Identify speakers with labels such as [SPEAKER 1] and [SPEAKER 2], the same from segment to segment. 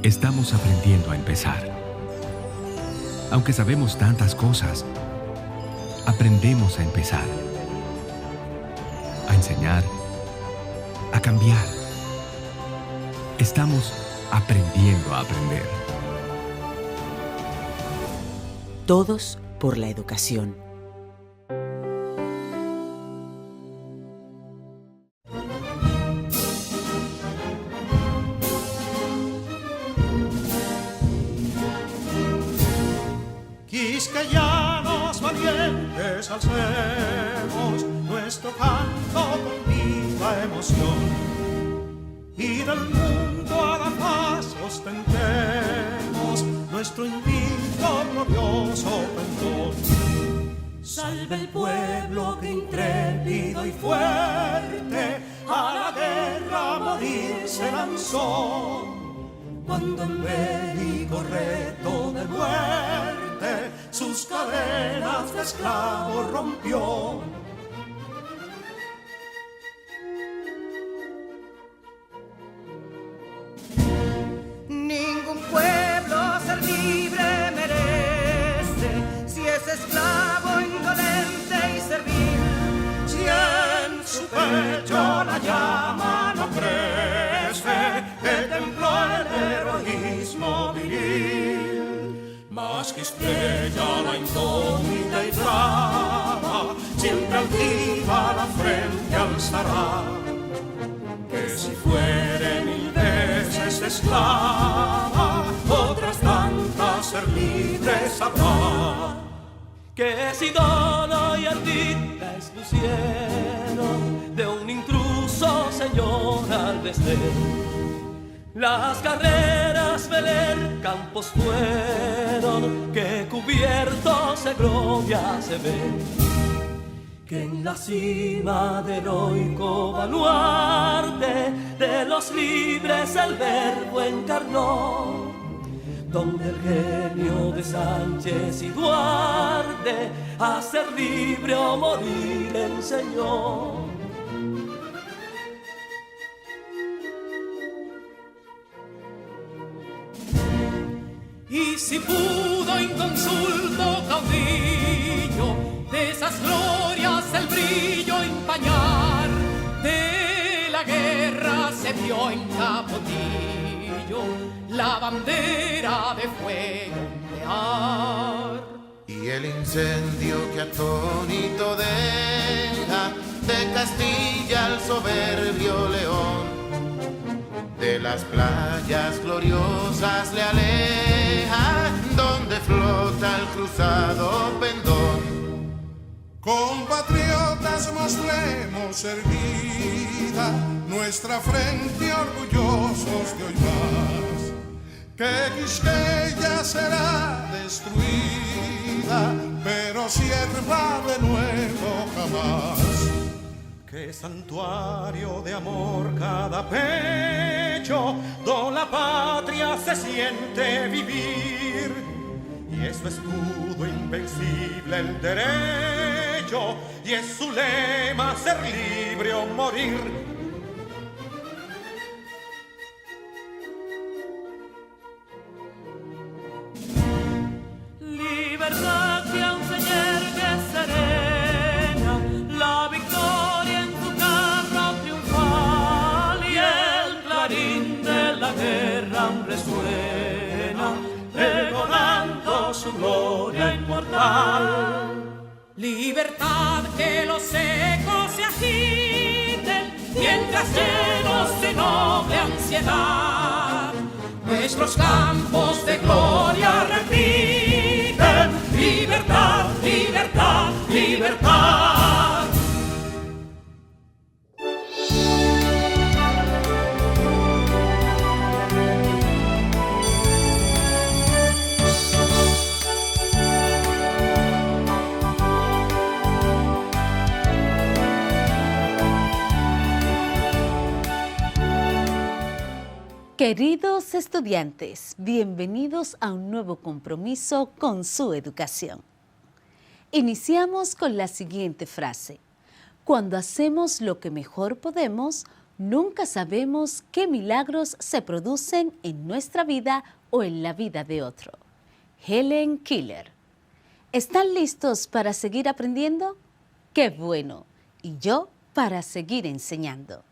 [SPEAKER 1] Estamos aprendiendo a empezar. Aunque sabemos tantas cosas, aprendemos a empezar. A enseñar, a cambiar. Estamos aprendiendo a aprender.
[SPEAKER 2] Todos por la educación.
[SPEAKER 3] Quisqueyanos valientes alcemos nuestro canto con viva emoción, y del mundo a la paz ostentemos nuestro invicto glorioso pendón. Salve el pueblo que intrépido y fuerte a la guerra a morir se lanzó, cuando en bélico reto de muerte sus cadenas de esclavo rompió.
[SPEAKER 4] Ningún pueblo ser libre merece si es esclavo, indolente y servil.
[SPEAKER 3] Si en su pecho la llama no crece, que templó el heroísmo viril, más que estrella la indómita y brava, siempre altiva la frente alzará, que si fuere mil veces esclava, otras tantas ser libres habrá.
[SPEAKER 5] Que si dono y ardita expusieron de un intruso señor al desdén, las carreras veler campos fueron que cubiertos de gloria se ven, que en la cima del heroico baluarte de los libres el verbo encarnó, donde el genio de Sánchez y Duarte a ser libre o morir enseñó.
[SPEAKER 6] Y si pudo inconsulto caudillo de esas glorias el brillo empañar, de la guerra se vio en Capotillo la bandera de fuego ondear.
[SPEAKER 7] Y el incendio que atónito deja de Castilla al soberbio león, de las playas gloriosas le aleja, donde flota el cruzado pendón.
[SPEAKER 3] Compatriotas, mostremos erguida nuestra frente orgullosos de hoy más, que Quisqueya será destruida, pero sierva de nuevo jamás. Que santuario de amor cada pecho, donde la patria se siente vivir, y es su escudo invencible el derecho, y es su lema ser libre o morir.
[SPEAKER 5] Libertad que aún se yergue serena, la victoria en su carro triunfal, y el clarín de la guerra aún resuena, pregonando su gloria inmortal.
[SPEAKER 6] Libertad, que los ecos se agiten mientras llenos de noble ansiedad nuestros campos de gloria repiten: libertad, libertad, libertad.
[SPEAKER 2] Queridos estudiantes, bienvenidos a un nuevo compromiso con su educación. Iniciamos con la siguiente frase: cuando hacemos lo que mejor podemos, Nunca sabemos qué milagros se producen en nuestra vida o en la vida de otro. Helen Keller. ¿Están listos para seguir aprendiendo? ¡Qué bueno! Y yo para seguir enseñando.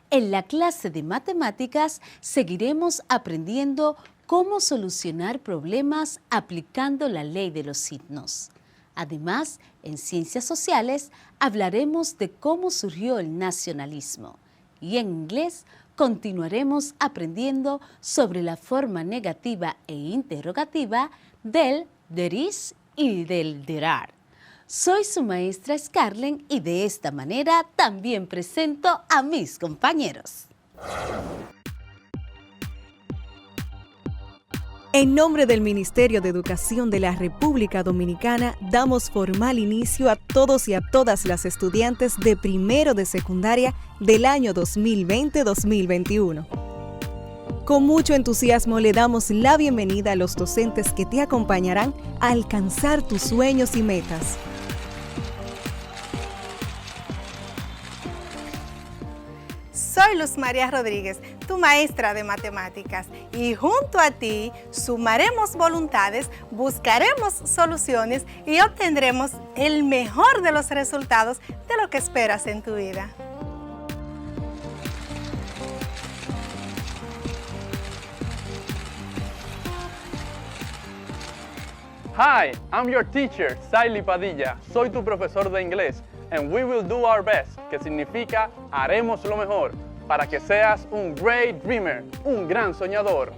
[SPEAKER 2] En la clase de matemáticas seguiremos aprendiendo cómo solucionar problemas aplicando la ley de los signos. Además, en ciencias sociales hablaremos de cómo surgió el nacionalismo. Y en inglés continuaremos aprendiendo sobre la forma negativa e interrogativa del there is y del there are. Soy su maestra Scarlett y de esta manera también presento a mis compañeros.
[SPEAKER 8] En nombre del Ministerio de Educación de la República Dominicana, damos formal inicio a todos y a todas las estudiantes de primero de secundaria del año 2020-2021. Con mucho entusiasmo le damos la bienvenida a los docentes que te acompañarán a alcanzar tus sueños y metas.
[SPEAKER 9] Soy Luz María Rodríguez, tu maestra de matemáticas, y junto a ti sumaremos voluntades, buscaremos soluciones y obtendremos el mejor de los resultados de lo que esperas en tu vida.
[SPEAKER 10] Hi, I'm your teacher, Saily Padilla. Soy tu profesor de inglés. And we will do our best, que significa haremos lo mejor, para que seas un great dreamer, un gran soñador.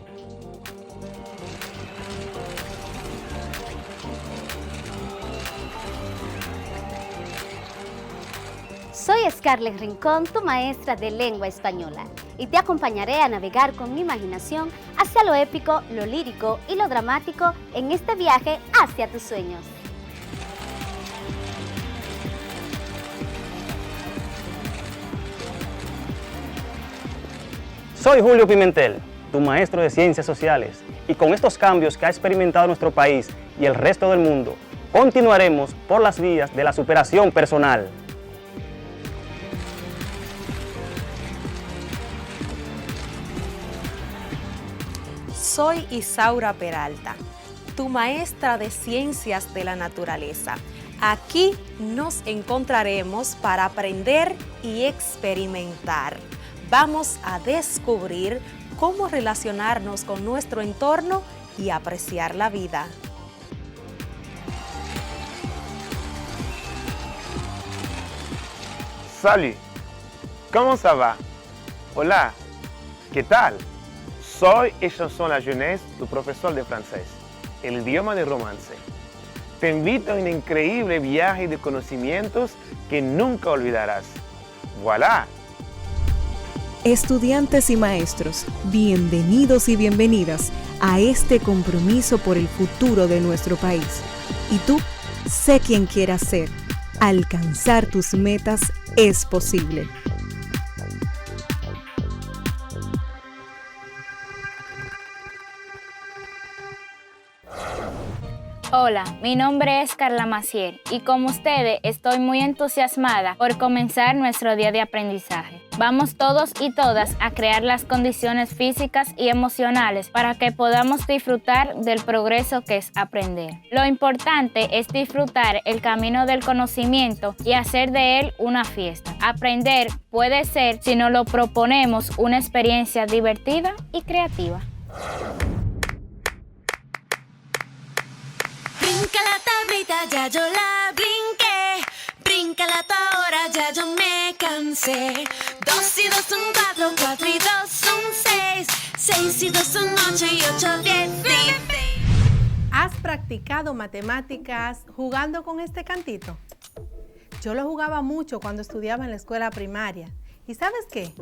[SPEAKER 11] Soy Scarlett Rincón, tu maestra de lengua española, y te acompañaré a navegar con mi imaginación hacia lo épico, lo lírico y lo dramático en este viaje hacia tus sueños.
[SPEAKER 12] Soy Julio Pimentel, tu maestro de Ciencias Sociales, y con estos cambios que ha experimentado nuestro país y el resto del mundo, continuaremos por las vías de la superación personal.
[SPEAKER 13] Soy Isaura Peralta, tu maestra de Ciencias de la Naturaleza. Aquí nos encontraremos para aprender y experimentar. Vamos a descubrir cómo relacionarnos con nuestro entorno y apreciar la vida.
[SPEAKER 14] Salut, ¿cómo ça va? Hola, ¿qué tal? Soy et chanson la jeunesse, tu profesor de francés, el idioma de romance. Te invito a un increíble viaje de conocimientos que nunca olvidarás. ¡Voilà!
[SPEAKER 8] Estudiantes y maestros, bienvenidos y bienvenidas a este compromiso por el futuro de nuestro país. Y tú, sé quien quieras ser. Alcanzar tus metas es posible.
[SPEAKER 15] Hola, mi nombre es Carla Maciel y como ustedes estoy muy entusiasmada por comenzar nuestro día de aprendizaje. Vamos todos y todas a crear las condiciones físicas y emocionales para que podamos disfrutar del progreso que es aprender. Lo importante es disfrutar el camino del conocimiento y hacer de él una fiesta. Aprender puede ser, si nos lo proponemos, una experiencia divertida y creativa.
[SPEAKER 16] Brinca la tablita, ya yo la brinqué. Brinca la ahora, ya yo me cansé. 2 y 2 son 4, 4 y 2 son 6. 6 y 2 son 8 y 8, 10, 10.
[SPEAKER 9] ¿Has practicado matemáticas jugando con este cantito? Yo lo jugaba mucho cuando estudiaba en la escuela primaria. ¿Y sabes qué?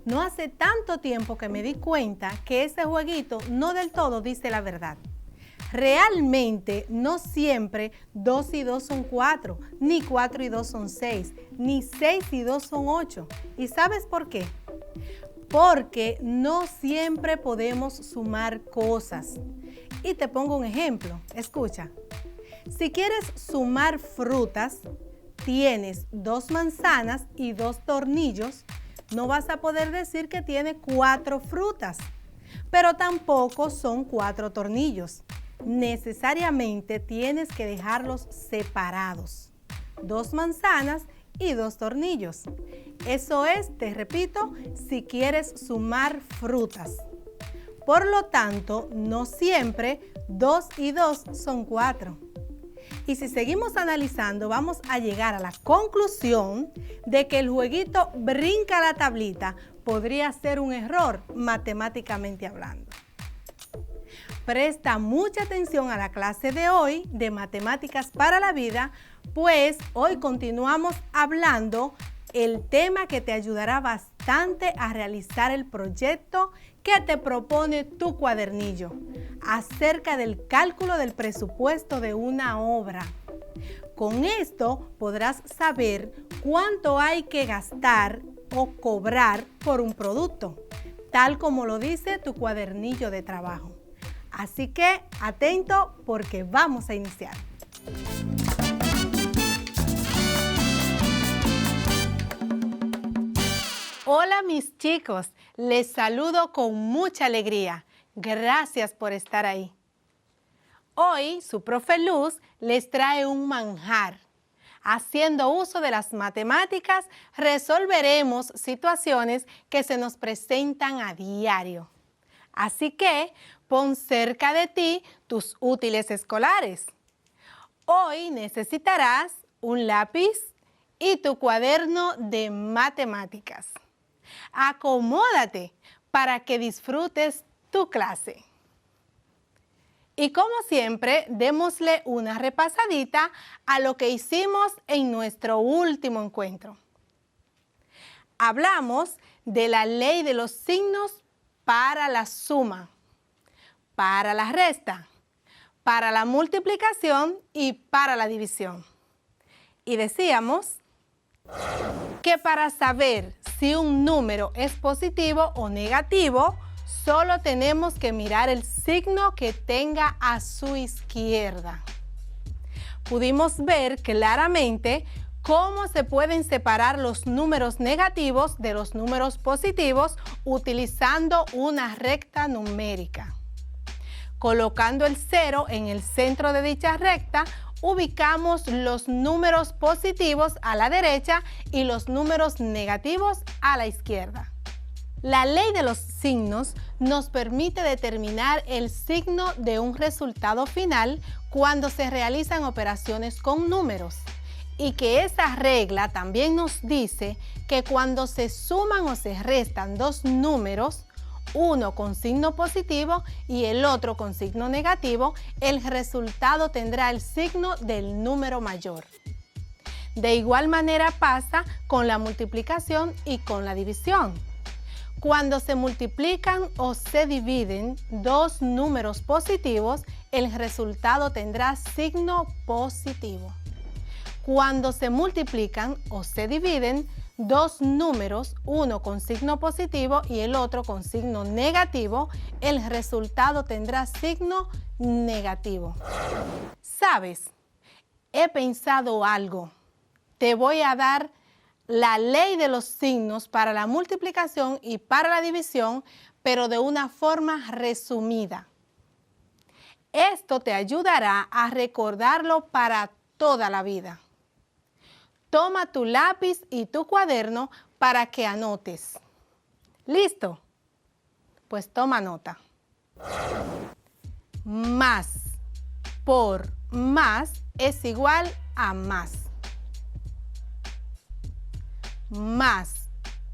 [SPEAKER 9] No hace tanto tiempo que me di cuenta que ese jueguito no del todo dice la verdad. Realmente no siempre 2 y 2 son 4, ni 4 y 2 son 6, ni 6 y 2 son 8. ¿Y sabes por qué? Porque no siempre podemos sumar cosas. Y te pongo un ejemplo. Escucha. Si quieres sumar frutas, tienes 2 manzanas y 2 tornillos, no vas a poder decir que tiene 4 frutas, pero tampoco son 4 tornillos. Necesariamente tienes que dejarlos separados. 2 manzanas y 2 tornillos. Eso es, te repito, si quieres sumar frutas. Por lo tanto, no siempre 2 y 2 son 4. Y si seguimos analizando, vamos a llegar a la conclusión de que el jueguito brinca la tablita podría ser un error matemáticamente hablando. Presta mucha atención a la clase de hoy de Matemáticas para la Vida, pues hoy continuamos hablando el tema que te ayudará bastante a realizar el proyecto que te propone tu cuadernillo acerca del cálculo del presupuesto de una obra. Con esto podrás saber cuánto hay que gastar o cobrar por un producto, tal como lo dice tu cuadernillo de trabajo. Así que atento porque vamos a iniciar. Hola mis chicos, les saludo con mucha alegría. Gracias por estar ahí. Hoy su profe Luz les trae un manjar. Haciendo uso de las matemáticas, resolveremos situaciones que se nos presentan a diario. Así que pon cerca de ti tus útiles escolares. Hoy necesitarás un lápiz y tu cuaderno de matemáticas. Acomódate para que disfrutes tu clase. Y como siempre, démosle una repasadita a lo que hicimos en nuestro último encuentro. Hablamos de la ley de los signos para la suma, para la resta, para la multiplicación y para la división. Y decíamos que para saber si un número es positivo o negativo, solo tenemos que mirar el signo que tenga a su izquierda. Pudimos ver claramente cómo se pueden separar los números negativos de los números positivos utilizando una recta numérica. Colocando el 0 en el centro de dicha recta, ubicamos los números positivos a la derecha y los números negativos a la izquierda. La ley de los signos nos permite determinar el signo de un resultado final cuando se realizan operaciones con números, y que esa regla también nos dice que cuando se suman o se restan 2 números, uno con signo positivo y el otro con signo negativo, el resultado tendrá el signo del número mayor. De igual manera pasa con la multiplicación y con la división. Cuando se multiplican o se dividen 2 números positivos, el resultado tendrá signo positivo. Cuando se multiplican o se dividen 2 números, uno con signo positivo y el otro con signo negativo, el resultado tendrá signo negativo. ¿Sabes? He pensado algo. Te voy a dar la ley de los signos para la multiplicación y para la división, pero de una forma resumida. Esto te ayudará a recordarlo para toda la vida. Toma tu lápiz y tu cuaderno para que anotes. ¿Listo? Pues toma nota. Más por más es igual a más. Más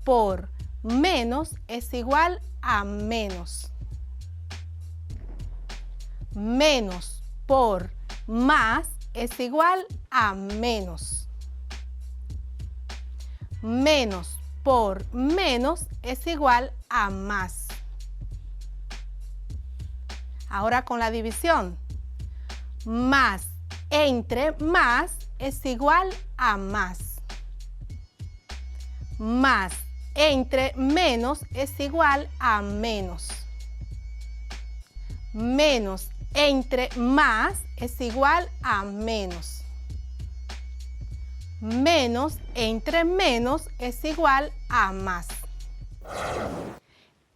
[SPEAKER 9] por menos es igual a menos. Menos por más es igual a menos. Menos por menos es igual a más. Ahora con la división. Más entre más es igual a más. Más entre menos es igual a menos. Menos entre más es igual a menos. Menos entre menos es igual a más.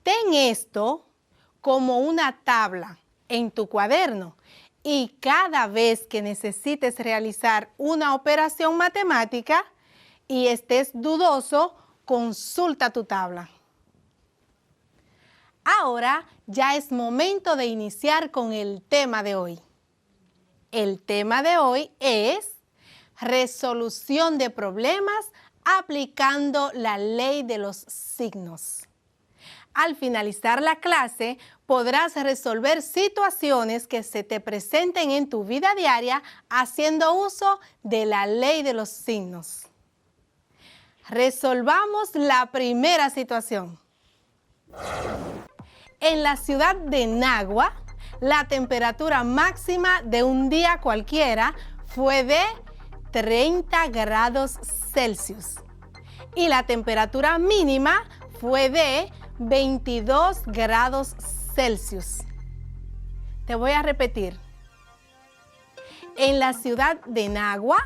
[SPEAKER 9] Ten esto como una tabla en tu cuaderno y cada vez que necesites realizar una operación matemática y estés dudoso, consulta tu tabla. Ahora ya es momento de iniciar con el tema de hoy. El tema de hoy es resolución de problemas aplicando la ley de los signos. Al finalizar la clase, podrás resolver situaciones que se te presenten en tu vida diaria haciendo uso de la ley de los signos. Resolvamos la primera situación. En la ciudad de Nagua, la temperatura máxima de un día cualquiera fue de 30 grados Celsius y la temperatura mínima fue de 22 grados Celsius. Te voy a repetir. En la ciudad de Nagua,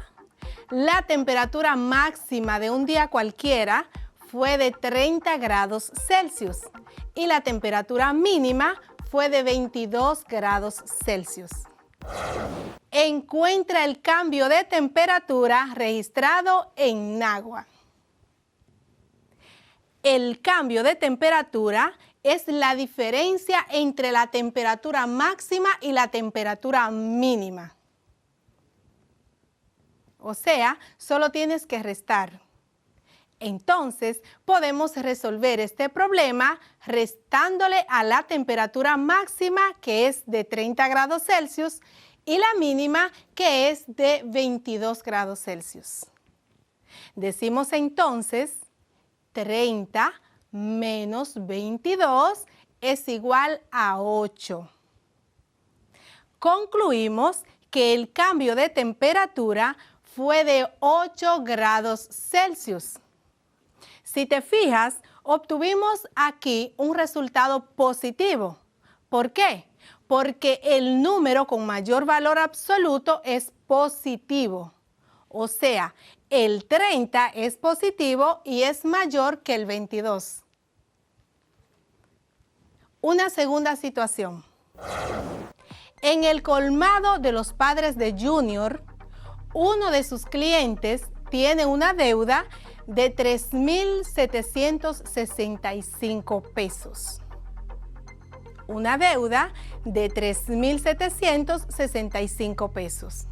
[SPEAKER 9] la temperatura máxima de un día cualquiera fue de 30 grados Celsius y la temperatura mínima fue de 22 grados Celsius. Encuentra el cambio de temperatura registrado en Nagua. El cambio de temperatura es la diferencia entre la temperatura máxima y la temperatura mínima. O sea, solo tienes que restar. Entonces, podemos resolver este problema restándole a la temperatura máxima, que es de 30 grados Celsius, y la mínima, que es de 22 grados Celsius. Decimos entonces, 30 menos 22 es igual a 8. Concluimos que el cambio de temperatura fue de 8 grados Celsius. Si te fijas, obtuvimos aquí un resultado positivo. ¿Por qué? Porque el número con mayor valor absoluto es positivo. O sea, el 30 es positivo y es mayor que el 22. Una segunda situación. En el colmado de los padres de Junior, uno de sus clientes tiene una deuda de 3,765 pesos. Una deuda de 3,765 pesos.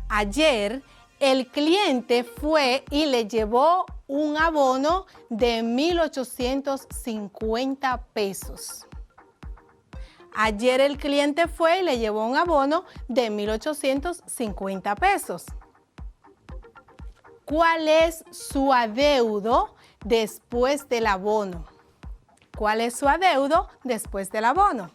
[SPEAKER 9] Ayer, el cliente fue y le llevó un abono de 1,850 pesos. Ayer el cliente fue y le llevó un abono de 1,850 pesos. ¿Cuál es su adeudo después del abono? ¿Cuál es su adeudo después del abono?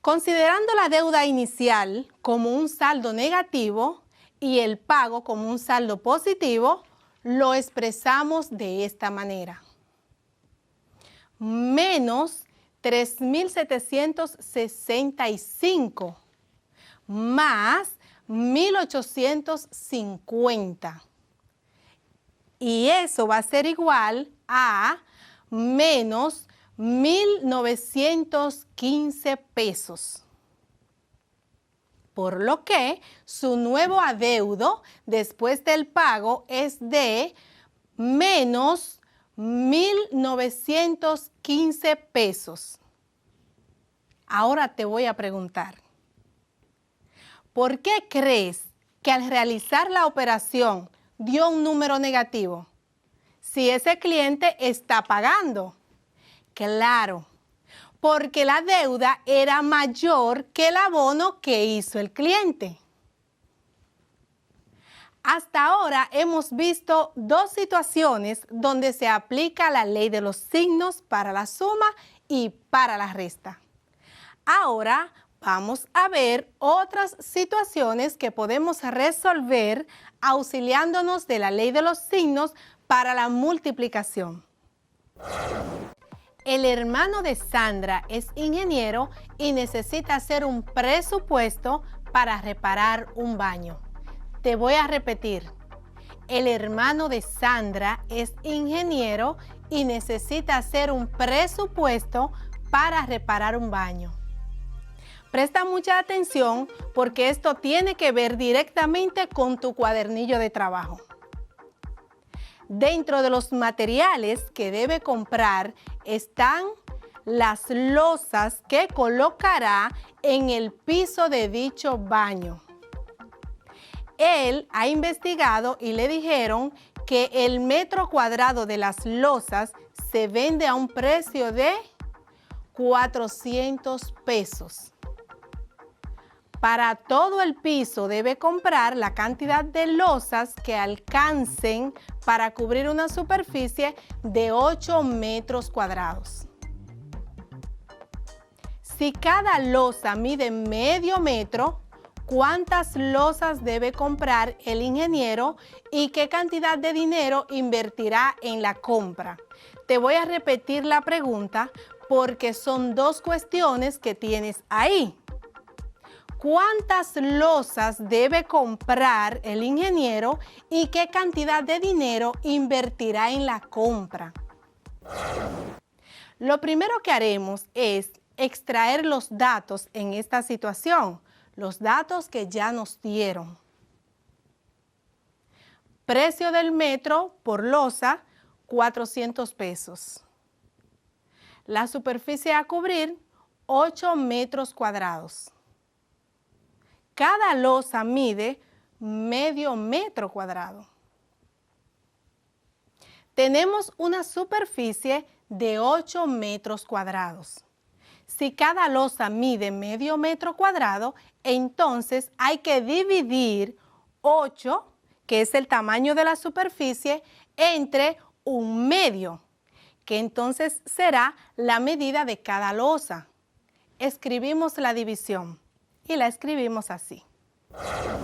[SPEAKER 9] Considerando la deuda inicial como un saldo negativo y el pago como un saldo positivo, lo expresamos de esta manera. Menos 3,765 más 1,850. Y eso va a ser igual a menos 1,915 pesos. Por lo que su nuevo adeudo después del pago es de menos 1,915 pesos. Ahora te voy a preguntar, ¿por qué crees que al realizar la operación dio un número negativo? Si ese cliente está pagando. Claro, porque la deuda era mayor que el abono que hizo el cliente. Hasta ahora hemos visto dos situaciones donde se aplica la ley de los signos para la suma y para la resta. Ahora vamos a ver otras situaciones que podemos resolver auxiliándonos de la ley de los signos para la multiplicación. El hermano de Sandra es ingeniero y necesita hacer un presupuesto para reparar un baño. Te voy a repetir. El hermano de Sandra es ingeniero y necesita hacer un presupuesto para reparar un baño. Presta mucha atención porque esto tiene que ver directamente con tu cuadernillo de trabajo. Dentro de los materiales que debe comprar están las losas que colocará en el piso de dicho baño. Él ha investigado y le dijeron que el metro cuadrado de las losas se vende a un precio de 400 pesos. Para todo el piso debe comprar la cantidad de losas que alcancen para cubrir una superficie de 8 metros cuadrados. Si cada losa mide medio metro, ¿cuántas losas debe comprar el ingeniero y qué cantidad de dinero invertirá en la compra? Te voy a repetir la pregunta porque son dos cuestiones que tienes ahí. ¿Cuántas losas debe comprar el ingeniero y qué cantidad de dinero invertirá en la compra? Lo primero que haremos es extraer los datos en esta situación, los datos que ya nos dieron. Precio del metro por losa, 400 pesos. La superficie a cubrir, 8 metros cuadrados. Cada losa mide medio metro cuadrado. Tenemos una superficie de 8 metros cuadrados. Si cada losa mide medio metro cuadrado, entonces hay que dividir 8, que es el tamaño de la superficie, entre un medio, que entonces será la medida de cada losa. Escribimos la división y la escribimos así.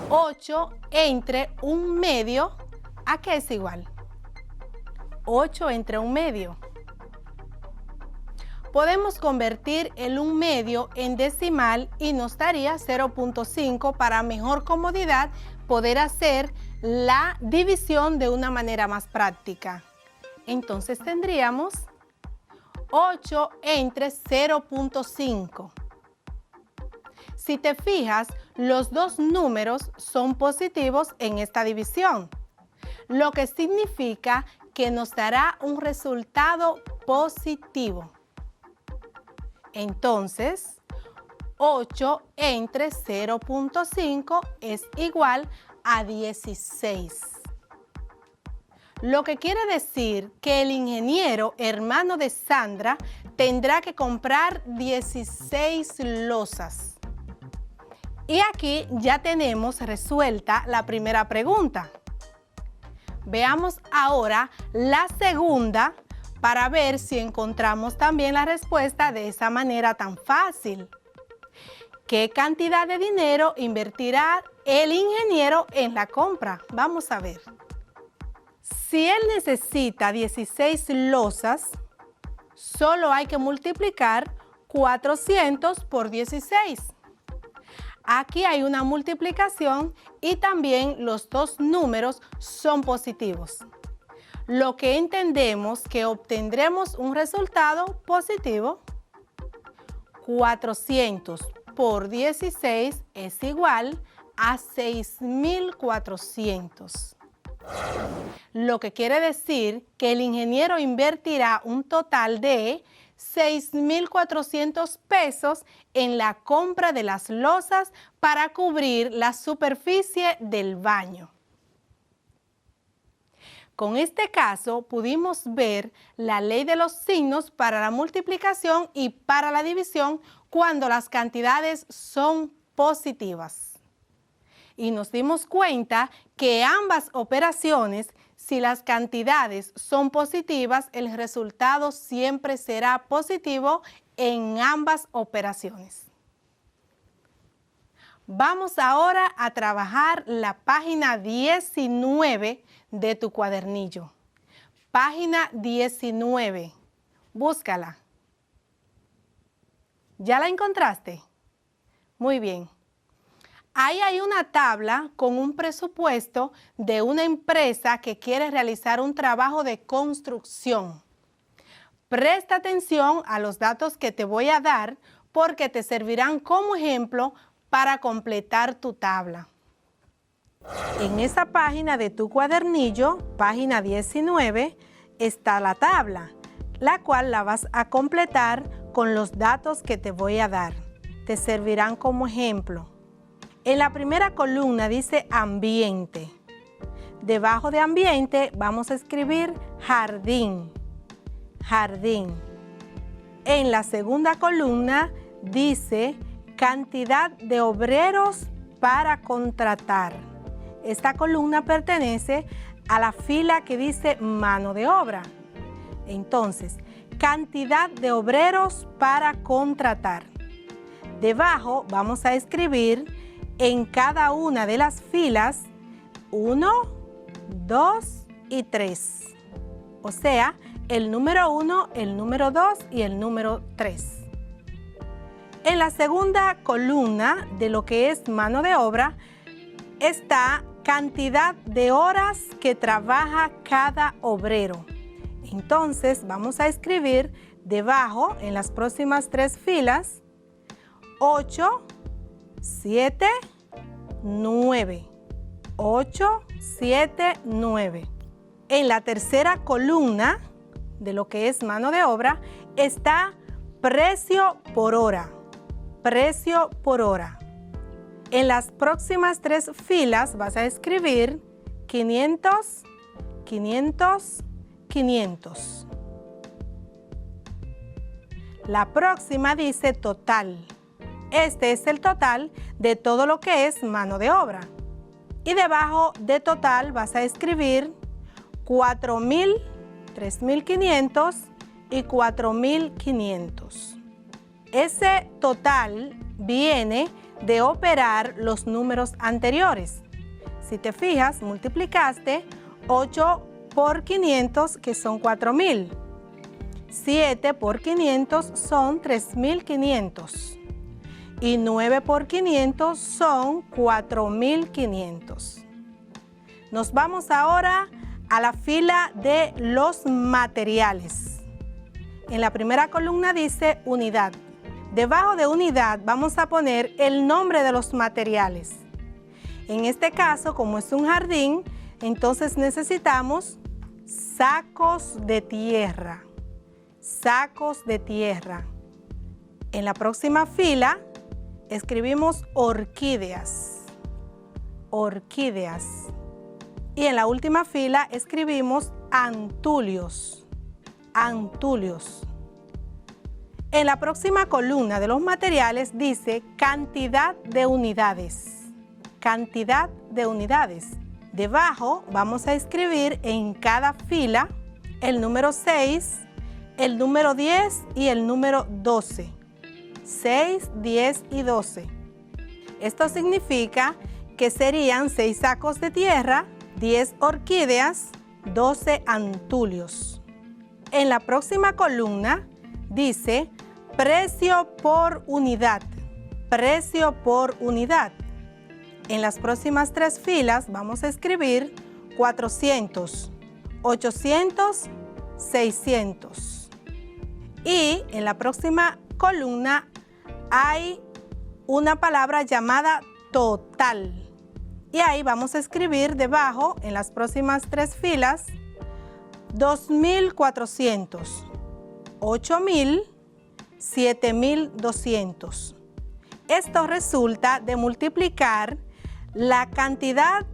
[SPEAKER 9] 8 entre un medio, ¿a qué es igual? 8 entre un medio. Podemos convertir el 1 medio en decimal y nos daría 0.5 para mejor comodidad poder hacer la división de una manera más práctica. Entonces tendríamos 8 entre 0.5. Si te fijas, los dos números son positivos en esta división, lo que significa que nos dará un resultado positivo. Entonces, 8 entre 0.5 es igual a 16. Lo que quiere decir que el ingeniero hermano de Sandra tendrá que comprar 16 losas. Y aquí ya tenemos resuelta la primera pregunta. Veamos ahora la segunda para ver si encontramos también la respuesta de esa manera tan fácil. ¿Qué cantidad de dinero invertirá el ingeniero en la compra? Vamos a ver. Si él necesita 16 losas, solo hay que multiplicar 400 por 16. Aquí hay una multiplicación y también los dos números son positivos. Lo que entendemos que obtendremos un resultado positivo. 400 por 16 es igual a 6.400. Lo que quiere decir que el ingeniero invertirá un total de 6.400 pesos en la compra de las losas para cubrir la superficie del baño. Con este caso pudimos ver la ley de los signos para la multiplicación y para la división cuando las cantidades son positivas. Y nos dimos cuenta que ambas operaciones, si las cantidades son positivas, el resultado siempre será positivo en ambas operaciones. Vamos ahora a trabajar la página 19 de tu cuadernillo. Página 19. Búscala. ¿Ya la encontraste? Muy bien. Ahí hay una tabla con un presupuesto de una empresa que quiere realizar un trabajo de construcción. Presta atención a los datos que te voy a dar porque te servirán como ejemplo para completar tu tabla. En esa página de tu cuadernillo, página 19, está la tabla, la cual la vas a completar con los datos que te voy a dar. Te servirán como ejemplo. En la primera columna dice ambiente. Debajo de ambiente vamos a escribir jardín. Jardín. En la segunda columna dice cantidad de obreros para contratar. Esta columna pertenece a la fila que dice mano de obra. Entonces, cantidad de obreros para contratar. Debajo vamos a escribir en cada una de las filas 1, 2 y 3. O sea, el número 1, el número 2 y el número 3. En la segunda columna de lo que es mano de obra está cantidad de horas que trabaja cada obrero. Entonces vamos a escribir debajo en las próximas 3 filas 8, 7, 9. 8, 7, 9. En la tercera columna de lo que es mano de obra está precio por hora. Precio por hora. En las próximas 3 filas vas a escribir 500, 500, 500. La próxima dice total. Este es el total de todo lo que es mano de obra. Y debajo de total vas a escribir 4.000, 3.500 y 4.500. Ese total viene de operar los números anteriores. Si te fijas, multiplicaste 8 por 500, que son 4.000. 7 por 500 son 3.500. Y 9 por 500 son 4.500. Nos vamos ahora a la fila de los materiales. En la primera columna dice unidad. Debajo de unidad vamos a poner el nombre de los materiales. En este caso, como es un jardín, entonces necesitamos sacos de tierra. Sacos de tierra. En la próxima fila escribimos orquídeas. Orquídeas. Y en la última fila escribimos antulios. Antulios. En la próxima columna de los materiales dice cantidad de unidades. Cantidad de unidades. Debajo vamos a escribir en cada fila el número 6, el número 10 y el número 12. 6, 10 y 12. Esto significa que serían 6 sacos de tierra, 10 orquídeas, 12 antulios. En la próxima columna dice precio por unidad. Precio por unidad. En las próximas 3 filas vamos a escribir 400, 800, 600. Y en la próxima columna hay una palabra llamada total. Y ahí vamos a escribir debajo, en las próximas 3 filas, 2.400, 8.000, 7.200. Esto resulta de multiplicar la cantidad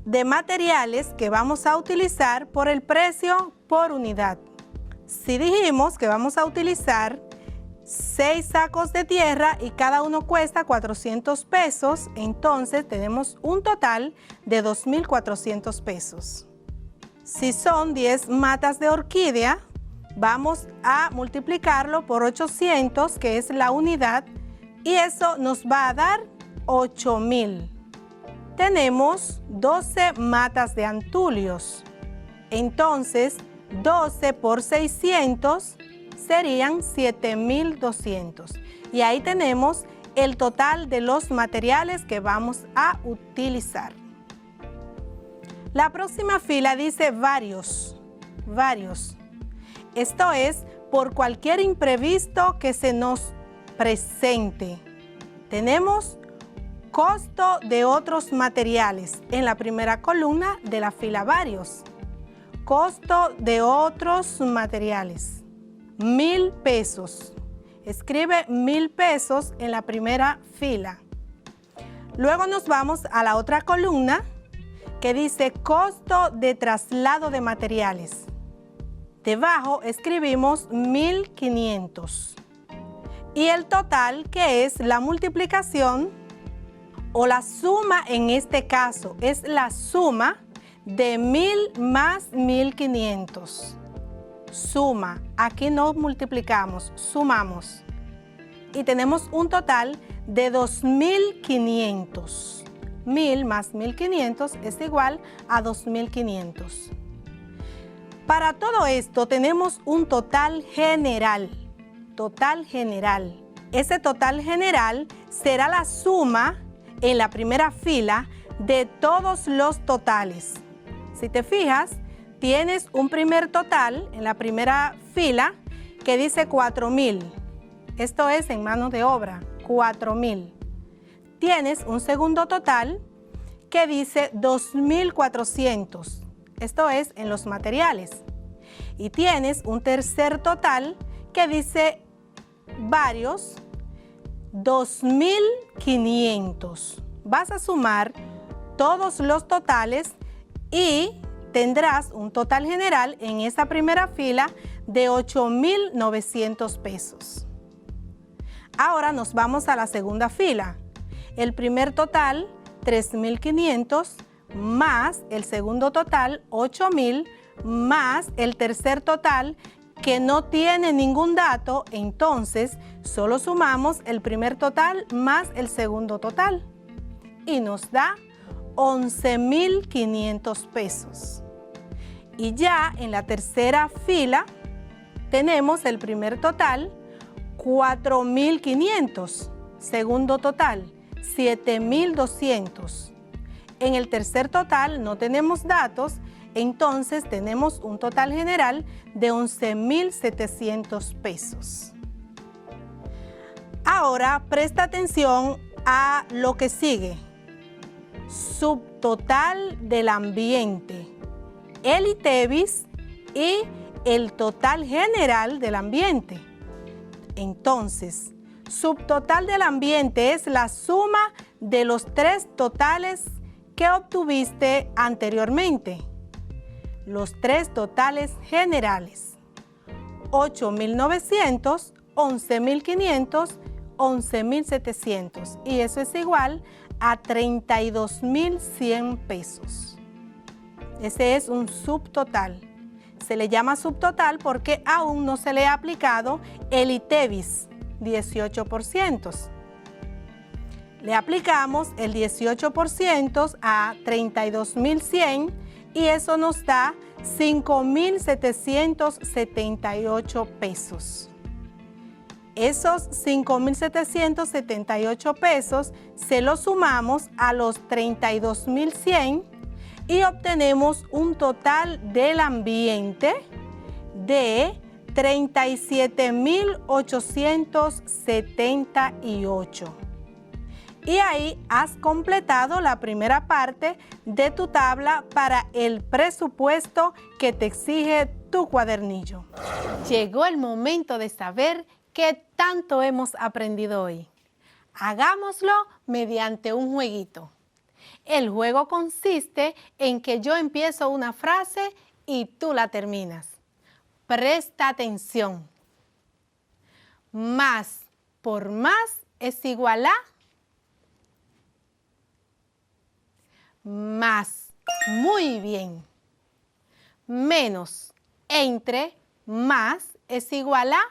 [SPEAKER 9] de materiales que vamos a utilizar por el precio por unidad. Si dijimos que vamos a utilizar 6 sacos de tierra y cada uno cuesta 400 pesos, entonces tenemos un total de 2.400 pesos. Si son 10 matas de orquídea, vamos a multiplicarlo por 800, que es la unidad, y eso nos va a dar 8.000. Tenemos 12 matas de antulios. Entonces, 12 por 600 serían 7.200. Y ahí tenemos el total de los materiales que vamos a utilizar. La próxima fila dice varios. Esto es por cualquier imprevisto que se nos presente. Tenemos costo de otros materiales en la primera columna de la fila varios. Costo de otros materiales, 1,000 pesos. Escribe 1,000 pesos en la primera fila. Luego nos vamos a la otra columna que dice costo de traslado de materiales. Debajo escribimos 1,500. Y el total, que es la multiplicación o la suma, en este caso es la suma de 1,000 más 1,500. Suma, aquí no multiplicamos, sumamos. Y tenemos un total de 2,500. 1,000 más 1,500 es igual a 2,500. Para todo esto tenemos un total general. Total general. Ese total general será la suma en la primera fila de todos los totales. Si te fijas, tienes un primer total en la primera fila que dice 4,000. Esto es en mano de obra, 4,000. Tienes un segundo total que dice 2,400. Esto es en los materiales. Y tienes un tercer total que dice varios, 2,500. Vas a sumar todos los totales y tendrás un total general en esa primera fila de 8,900 pesos. Ahora nos vamos a la segunda fila. El primer total, 3,500, más el segundo total, 8,000, más el tercer total, que no tiene ningún dato, entonces solo sumamos el primer total más el segundo total y nos da 11,500 pesos. Y ya en la tercera fila tenemos el primer total, 4,500, segundo total, 7,200. En el tercer total no tenemos datos, entonces tenemos un total general de 11,700 pesos. Ahora presta atención a lo que sigue. Subtotal del ambiente, el ITEVIS y el total general del ambiente. Entonces, subtotal del ambiente es la suma de los tres totales que obtuviste anteriormente. Los tres totales generales: 8,900, 11,500, 11,700. Y eso es igual a 32,100 pesos. Ese es un subtotal. Se le llama subtotal porque aún no se le ha aplicado el ITEVIS, 18%. Le aplicamos el 18% a 32,100 y eso nos da 5,778 pesos. Esos 5,778 pesos se los sumamos a los 32,100 y obtenemos un total del ambiente de 37,878. Y ahí has completado la primera parte de tu tabla para el presupuesto que te exige tu cuadernillo. Llegó el momento de saber qué tanto hemos aprendido hoy. Hagámoslo mediante un jueguito. El juego consiste en que yo empiezo una frase y tú la terminas. Presta atención. Más por más es igual a más. Muy bien. Menos entre más es igual a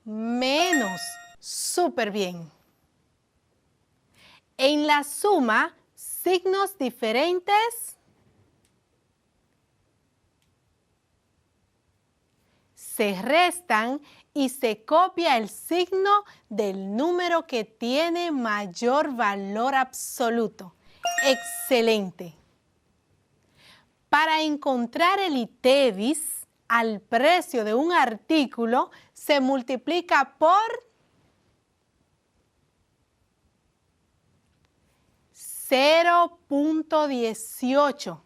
[SPEAKER 9] menos. Súper bien. En la suma, signos diferentes. se restan y se copia el signo del número que tiene mayor valor absoluto. ¡Excelente! Para encontrar el ITEVIS al precio de un artículo, se multiplica por 0.18.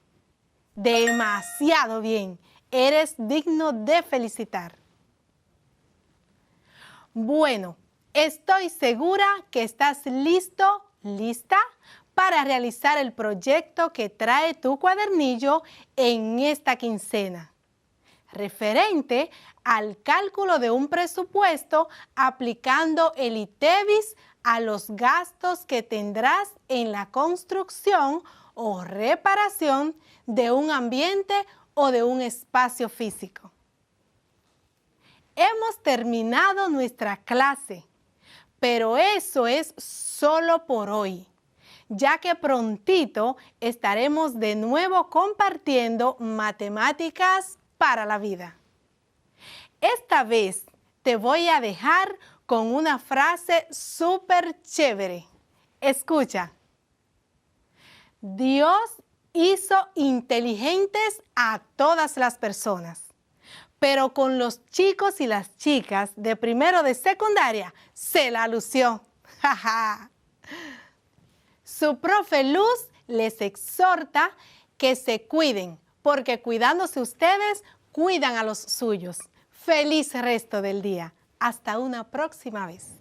[SPEAKER 9] Demasiado bien. Eres digno de felicitar. Bueno, estoy segura que estás listo, lista, para realizar el proyecto que trae tu cuadernillo en esta quincena, referente al cálculo de un presupuesto aplicando el ITEVIS a los gastos que tendrás en la construcción o reparación de un ambiente o de un espacio físico. Hemos terminado nuestra clase, pero eso es solo por hoy, ya que prontito estaremos de nuevo compartiendo matemáticas para la vida. Esta vez te voy a dejar con una frase súper chévere. Escucha. Dios hizo inteligentes a todas las personas, pero con los chicos y las chicas de primero de secundaria se la lució. Su profe Luz les exhorta que se cuiden, porque cuidándose ustedes, cuidan a los suyos. Feliz resto del día. Hasta una próxima vez.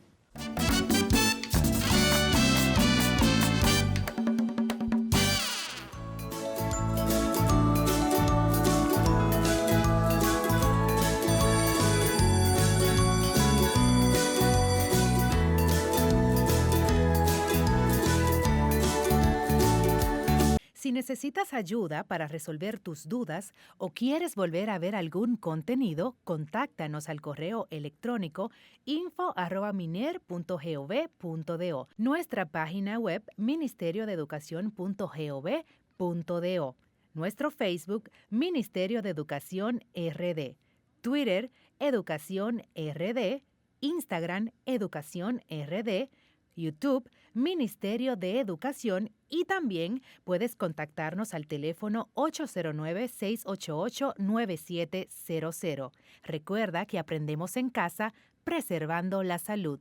[SPEAKER 17] Si necesitas ayuda para resolver tus dudas o quieres volver a ver algún contenido, contáctanos al correo electrónico info@miner.gov.do, nuestra página web ministeriodeeducacion.gov.do, nuestro Facebook Ministerio de Educación RD, Twitter Educación RD, Instagram Educación RD, YouTube, Ministerio de Educación, y también puedes contactarnos al teléfono 809-688-9700. Recuerda que aprendemos en casa, preservando la salud.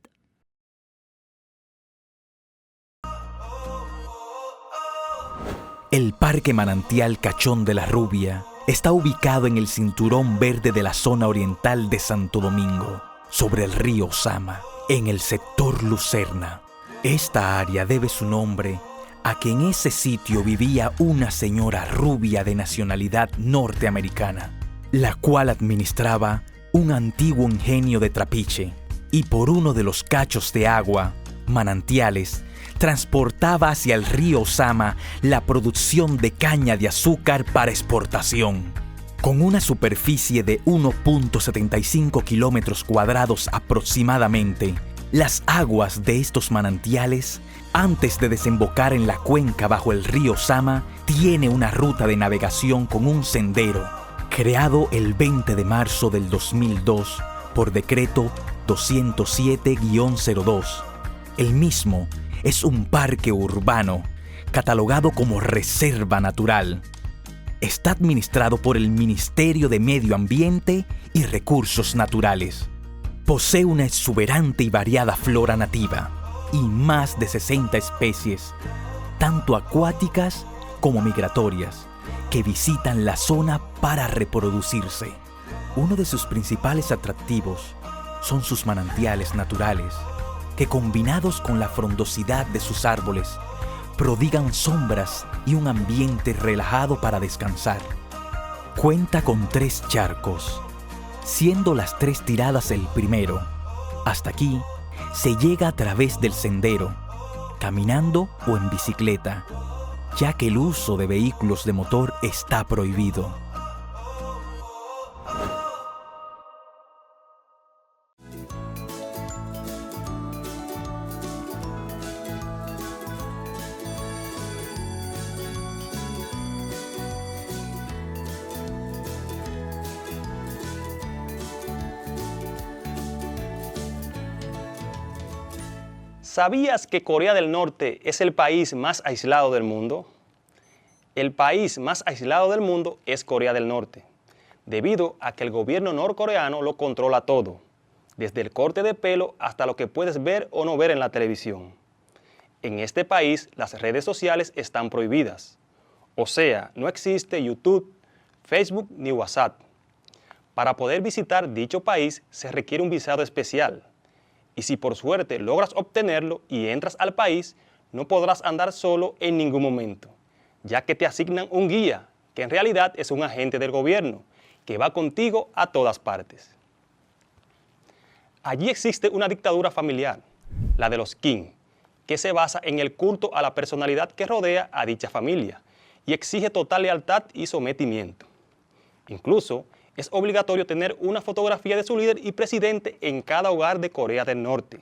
[SPEAKER 18] El Parque Manantial Cachón de la Rubia está ubicado en el cinturón verde de la zona oriental de Santo Domingo, sobre el río Sama, en el sector Lucerna. Esta área debe su nombre a que en ese sitio vivía una señora rubia de nacionalidad norteamericana, la cual administraba un antiguo ingenio de trapiche y por uno de los cachos de agua, manantiales, transportaba hacia el río Sama la producción de caña de azúcar para exportación. Con una superficie de 1.75 kilómetros cuadrados aproximadamente, las aguas de estos manantiales, antes de desembocar en la cuenca bajo el río Sama, tiene una ruta de navegación con un sendero, creado el 20 de marzo del 2002 por decreto 207-02. El mismo es un parque urbano, catalogado como reserva natural. Está administrado por el Ministerio de Medio Ambiente y Recursos Naturales. Posee una exuberante y variada flora nativa y más de 60 especies, tanto acuáticas como migratorias, que visitan la zona para reproducirse. Uno de sus principales atractivos son sus manantiales naturales, que combinados con la frondosidad de sus árboles, prodigan sombras y un ambiente relajado para descansar. Cuenta con 3 charcos, siendo las 3 tiradas el primero. Hasta aquí se llega a través del sendero, caminando o en bicicleta, ya que el uso de vehículos de motor está prohibido.
[SPEAKER 12] ¿Sabías que Corea del Norte es el país más aislado del mundo? El país más aislado del mundo es Corea del Norte, debido a que el gobierno norcoreano lo controla todo, desde el corte de pelo hasta lo que puedes ver o no ver en la televisión. En este país las redes sociales están prohibidas, o sea, no existe YouTube, Facebook ni WhatsApp. Para poder visitar dicho país se requiere un visado especial. Y si por suerte logras obtenerlo y entras al país, no podrás andar solo en ningún momento, ya que te asignan un guía, que en realidad es un agente del gobierno, que va contigo a todas partes. Allí existe una dictadura familiar, la de los Kim, que se basa en el culto a la personalidad que rodea a dicha familia y exige total lealtad y sometimiento. Incluso, es obligatorio tener una fotografía de su líder y presidente en cada hogar de Corea del Norte.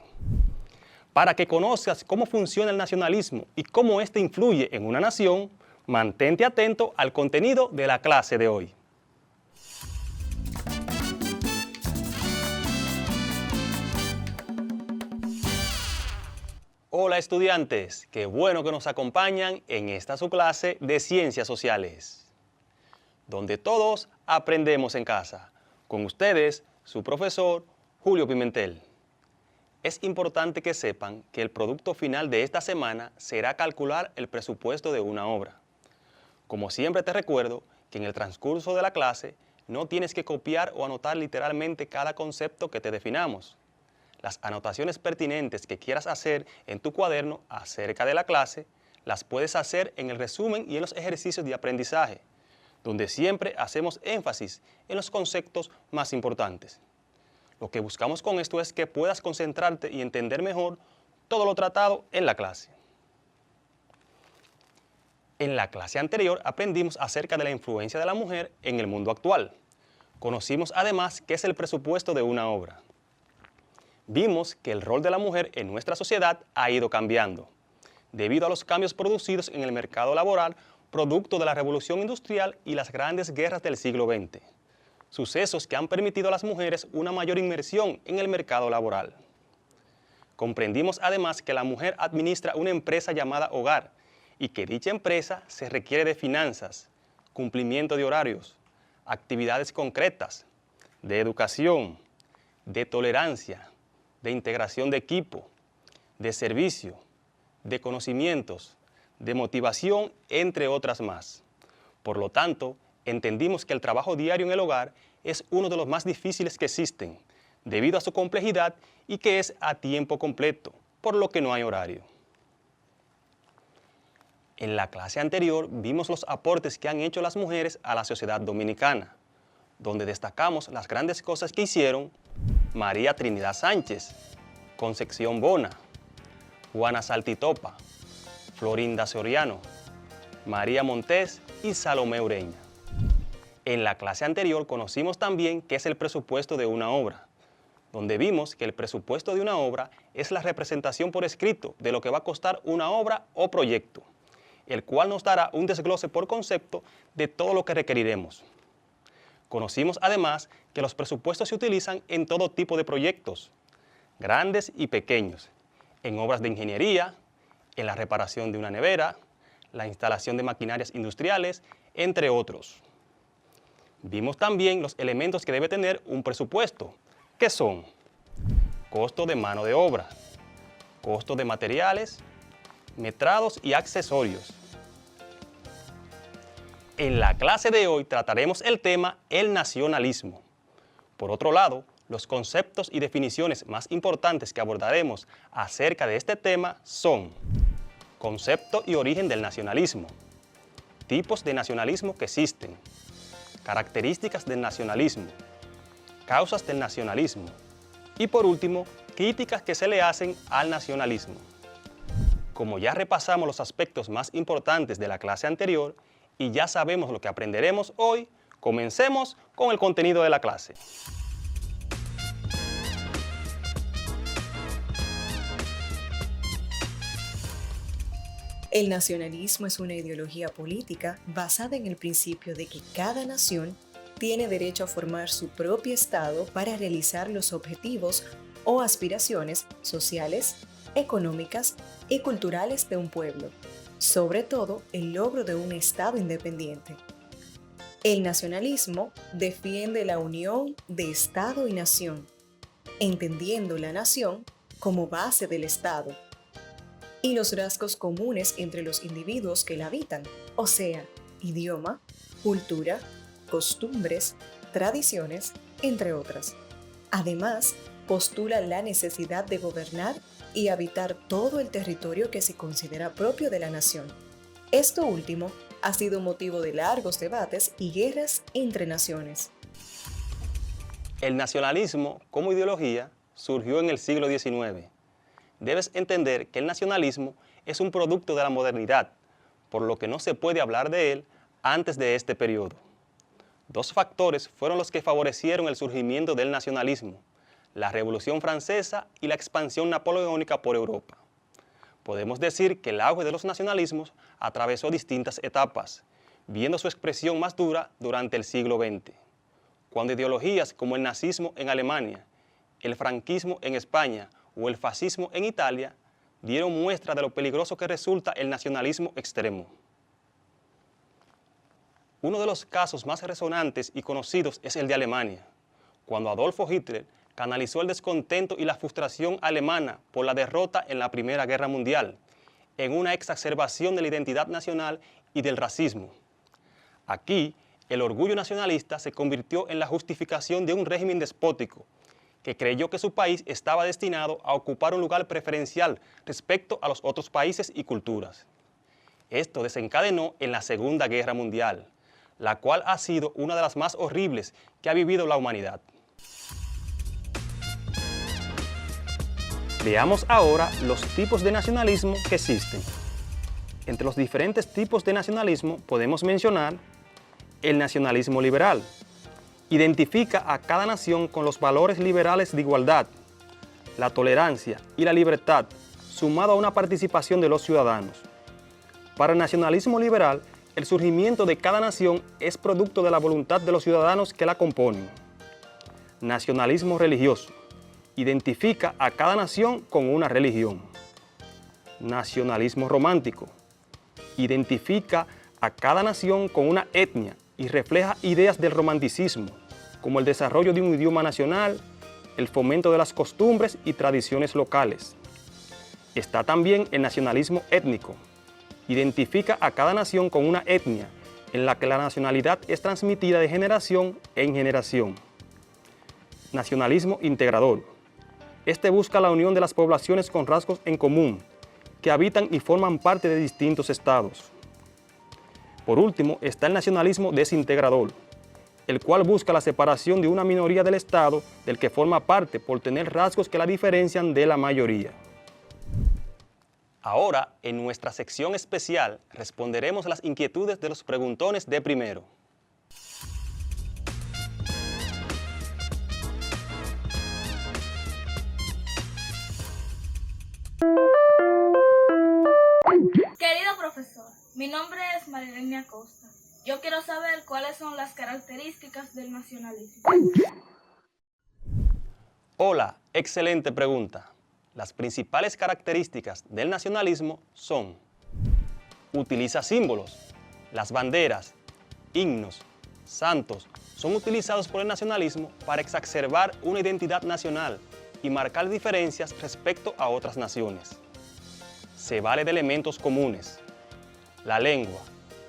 [SPEAKER 12] Para que conozcas cómo funciona el nacionalismo y cómo éste influye en una nación, mantente atento al contenido de la clase de hoy. Hola estudiantes, qué bueno que nos acompañan en esta su clase de Ciencias Sociales, donde todos aprendemos en casa. Con ustedes, su profesor Julio Pimentel. Es importante que sepan que el producto final de esta semana será calcular el presupuesto de una obra. Como siempre te recuerdo que en el transcurso de la clase no tienes que copiar o anotar literalmente cada concepto que te definamos. Las anotaciones pertinentes que quieras hacer en tu cuaderno acerca de la clase las puedes hacer en el resumen y en los ejercicios de aprendizaje, donde siempre hacemos énfasis en los conceptos más importantes. Lo que buscamos con esto es que puedas concentrarte y entender mejor todo lo tratado en la clase. En la clase anterior aprendimos acerca de la influencia de la mujer en el mundo actual. Conocimos además qué es el presupuesto de una obra. Vimos que el rol de la mujer en nuestra sociedad ha ido cambiando, debido a los cambios producidos en el mercado laboral producto de la revolución industrial y las grandes guerras del siglo XX, sucesos que han permitido a las mujeres una mayor inmersión en el mercado laboral. Comprendimos además que la mujer administra una empresa llamada hogar y que dicha empresa se requiere de finanzas, cumplimiento de horarios, actividades concretas, de educación, de tolerancia, de integración de equipo, de servicio, de conocimientos, de motivación, entre otras más. Por lo tanto, entendimos que el trabajo diario en el hogar es uno de los más difíciles que existen, debido a su complejidad y que es a tiempo completo, por lo que no hay horario. En la clase anterior vimos los aportes que han hecho las mujeres a la sociedad dominicana, donde destacamos las grandes cosas que hicieron María Trinidad Sánchez, Concepción Bona, Juana Saltitopa, Florinda Soriano, María Montés y Salomé Ureña. En la clase anterior conocimos también qué es el presupuesto de una obra, donde vimos que el presupuesto de una obra es la representación por escrito de lo que va a costar una obra o proyecto, el cual nos dará un desglose por concepto de todo lo que requeriremos. Conocimos además que los presupuestos se utilizan en todo tipo de proyectos, grandes y pequeños, en obras de ingeniería, en la reparación de una nevera, la instalación de maquinarias industriales, entre otros. Vimos también los elementos que debe tener un presupuesto, que son costo de mano de obra, costo de materiales, metrados y accesorios. En la clase de hoy trataremos el tema el nacionalismo. Por otro lado, los conceptos y definiciones más importantes que abordaremos acerca de este tema son concepto y origen del nacionalismo, tipos de nacionalismo que existen, características del nacionalismo, causas del nacionalismo y por último, críticas que se le hacen al nacionalismo. Como ya repasamos los aspectos más importantes de la clase anterior y ya sabemos lo que aprenderemos hoy, comencemos con el contenido de la clase.
[SPEAKER 19] El nacionalismo es una ideología política basada en el principio de que cada nación tiene derecho a formar su propio Estado para realizar los objetivos o aspiraciones sociales, económicas y culturales de un pueblo, sobre todo el logro de un Estado independiente. El nacionalismo defiende la unión de Estado y nación, entendiendo la nación como base del Estado, y los rasgos comunes entre los individuos que la habitan, o sea, idioma, cultura, costumbres, tradiciones, entre otras. Además, postula la necesidad de gobernar y habitar todo el territorio que se considera propio de la nación. Esto último ha sido motivo de largos debates y guerras entre naciones.
[SPEAKER 12] El nacionalismo, como ideología, surgió en el siglo XIX. Debes entender que el nacionalismo es un producto de la modernidad, por lo que no se puede hablar de él antes de este periodo. Dos factores fueron los que favorecieron el surgimiento del nacionalismo: la Revolución Francesa y la expansión napoleónica por Europa. Podemos decir que el auge de los nacionalismos atravesó distintas etapas, viendo su expresión más dura durante el siglo XX, cuando ideologías como el nazismo en Alemania, el franquismo en España o el fascismo en Italia dieron muestra de lo peligroso que resulta el nacionalismo extremo. Uno de los casos más resonantes y conocidos es el de Alemania, cuando Adolfo Hitler canalizó el descontento y la frustración alemana por la derrota en la Primera Guerra Mundial, en una exacerbación de la identidad nacional y del racismo. Aquí, el orgullo nacionalista se convirtió en la justificación de un régimen despótico que creyó que su país estaba destinado a ocupar un lugar preferencial respecto a los otros países y culturas. Esto desencadenó en la Segunda Guerra Mundial, la cual ha sido una de las más horribles que ha vivido la humanidad. Veamos ahora los tipos de nacionalismo que existen. Entre los diferentes tipos de nacionalismo podemos mencionar el nacionalismo liberal. Identifica a cada nación con los valores liberales de igualdad, la tolerancia y la libertad, sumado a una participación de los ciudadanos. Para el nacionalismo liberal, el surgimiento de cada nación es producto de la voluntad de los ciudadanos que la componen. Nacionalismo religioso. Identifica a cada nación con una religión. Nacionalismo romántico. Identifica a cada nación con una etnia y refleja ideas del romanticismo, como el desarrollo de un idioma nacional, el fomento de las costumbres y tradiciones locales. Está también el nacionalismo étnico. Identifica a cada nación con una etnia, en la que la nacionalidad es transmitida de generación en generación. Nacionalismo integrador. Este busca la unión de las poblaciones con rasgos en común, que habitan y forman parte de distintos estados. Por último, está el nacionalismo desintegrador, el cual busca la separación de una minoría del estado del que forma parte por tener rasgos que la diferencian de la mayoría. Ahora, en nuestra sección especial, responderemos a las inquietudes de los preguntones de primero.
[SPEAKER 20] Querido profesor, mi nombre es Marilenia Acosta. Yo quiero saber cuáles son las características del nacionalismo.
[SPEAKER 12] Hola, excelente pregunta. Las principales características del nacionalismo son: utiliza símbolos. Las banderas, himnos, santos son utilizados por el nacionalismo para exacerbar una identidad nacional y marcar diferencias respecto a otras naciones. Se vale de elementos comunes. La lengua,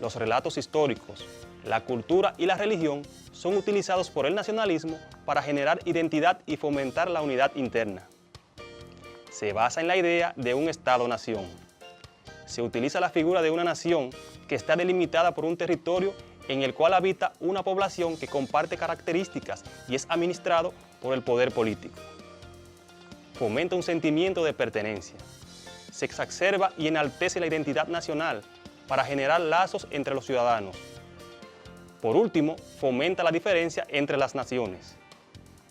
[SPEAKER 12] los relatos históricos, la cultura y la religión son utilizados por el nacionalismo para generar identidad y fomentar la unidad interna. Se basa en la idea de un Estado-nación. Se utiliza la figura de una nación que está delimitada por un territorio en el cual habita una población que comparte características y es administrado por el poder político. Fomenta un sentimiento de pertenencia. Se exacerba y enaltece la identidad nacional para generar lazos entre los ciudadanos. Por último, fomenta la diferencia entre las naciones.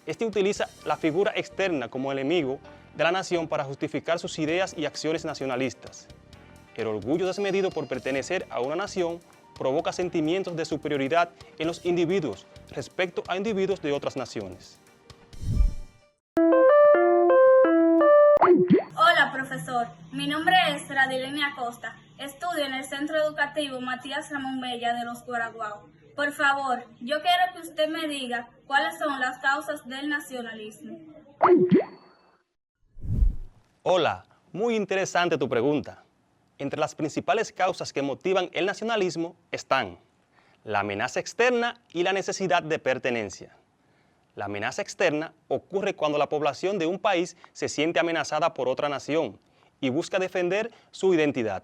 [SPEAKER 12] Este utiliza la figura externa como enemigo de la nación para justificar sus ideas y acciones nacionalistas. El orgullo desmedido por pertenecer a una nación provoca sentimientos de superioridad en los individuos respecto a individuos de otras naciones.
[SPEAKER 20] Hola, profesor. profesor. Mi nombre es Radilenia Acosta. Estudio en el Centro Educativo Matías Ramón Bella de los Guaraguao. Por favor, yo quiero que usted me diga cuáles son las causas del nacionalismo.
[SPEAKER 12] Hola, muy interesante tu pregunta. Entre las principales causas que motivan el nacionalismo están la amenaza externa y la necesidad de pertenencia. La amenaza externa ocurre cuando la población de un país se siente amenazada por otra nación y busca defender su identidad.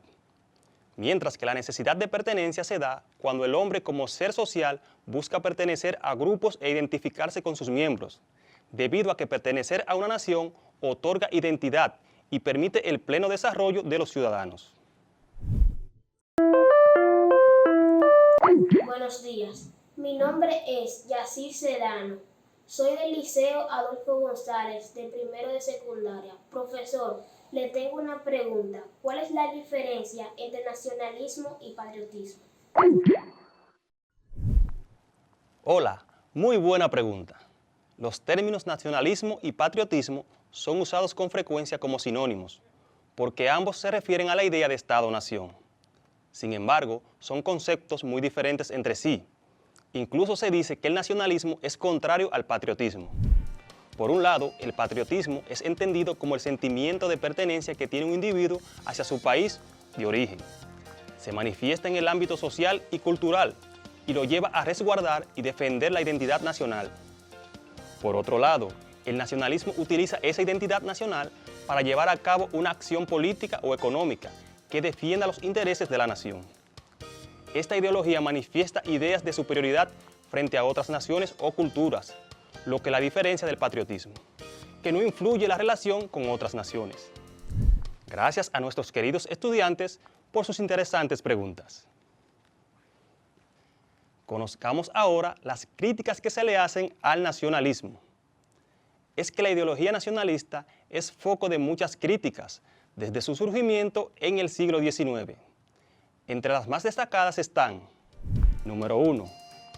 [SPEAKER 12] Mientras que la necesidad de pertenencia se da cuando el hombre como ser social busca pertenecer a grupos e identificarse con sus miembros, debido a que pertenecer a una nación otorga identidad y permite el pleno desarrollo de los ciudadanos.
[SPEAKER 21] Buenos días, mi nombre es Yacir Sedano. Soy del Liceo Adolfo González, de primero de secundaria. Profesor, le tengo una pregunta. ¿Cuál es la diferencia entre nacionalismo y patriotismo?
[SPEAKER 12] Hola, muy buena pregunta. Los términos nacionalismo y patriotismo son usados con frecuencia como sinónimos, porque ambos se refieren a la idea de Estado-nación. Sin embargo, son conceptos muy diferentes entre sí. Incluso se dice que el nacionalismo es contrario al patriotismo. Por un lado, el patriotismo es entendido como el sentimiento de pertenencia que tiene un individuo hacia su país de origen. Se manifiesta en el ámbito social y cultural y lo lleva a resguardar y defender la identidad nacional. Por otro lado, el nacionalismo utiliza esa identidad nacional para llevar a cabo una acción política o económica que defienda los intereses de la nación. Esta ideología manifiesta ideas de superioridad frente a otras naciones o culturas, lo que la diferencia del patriotismo, que no influye en la relación con otras naciones. Gracias a nuestros queridos estudiantes por sus interesantes preguntas. Conozcamos ahora las críticas que se le hacen al nacionalismo. Es que la ideología nacionalista es foco de muchas críticas desde su surgimiento en el siglo XIX. Entre las más destacadas están: número 1,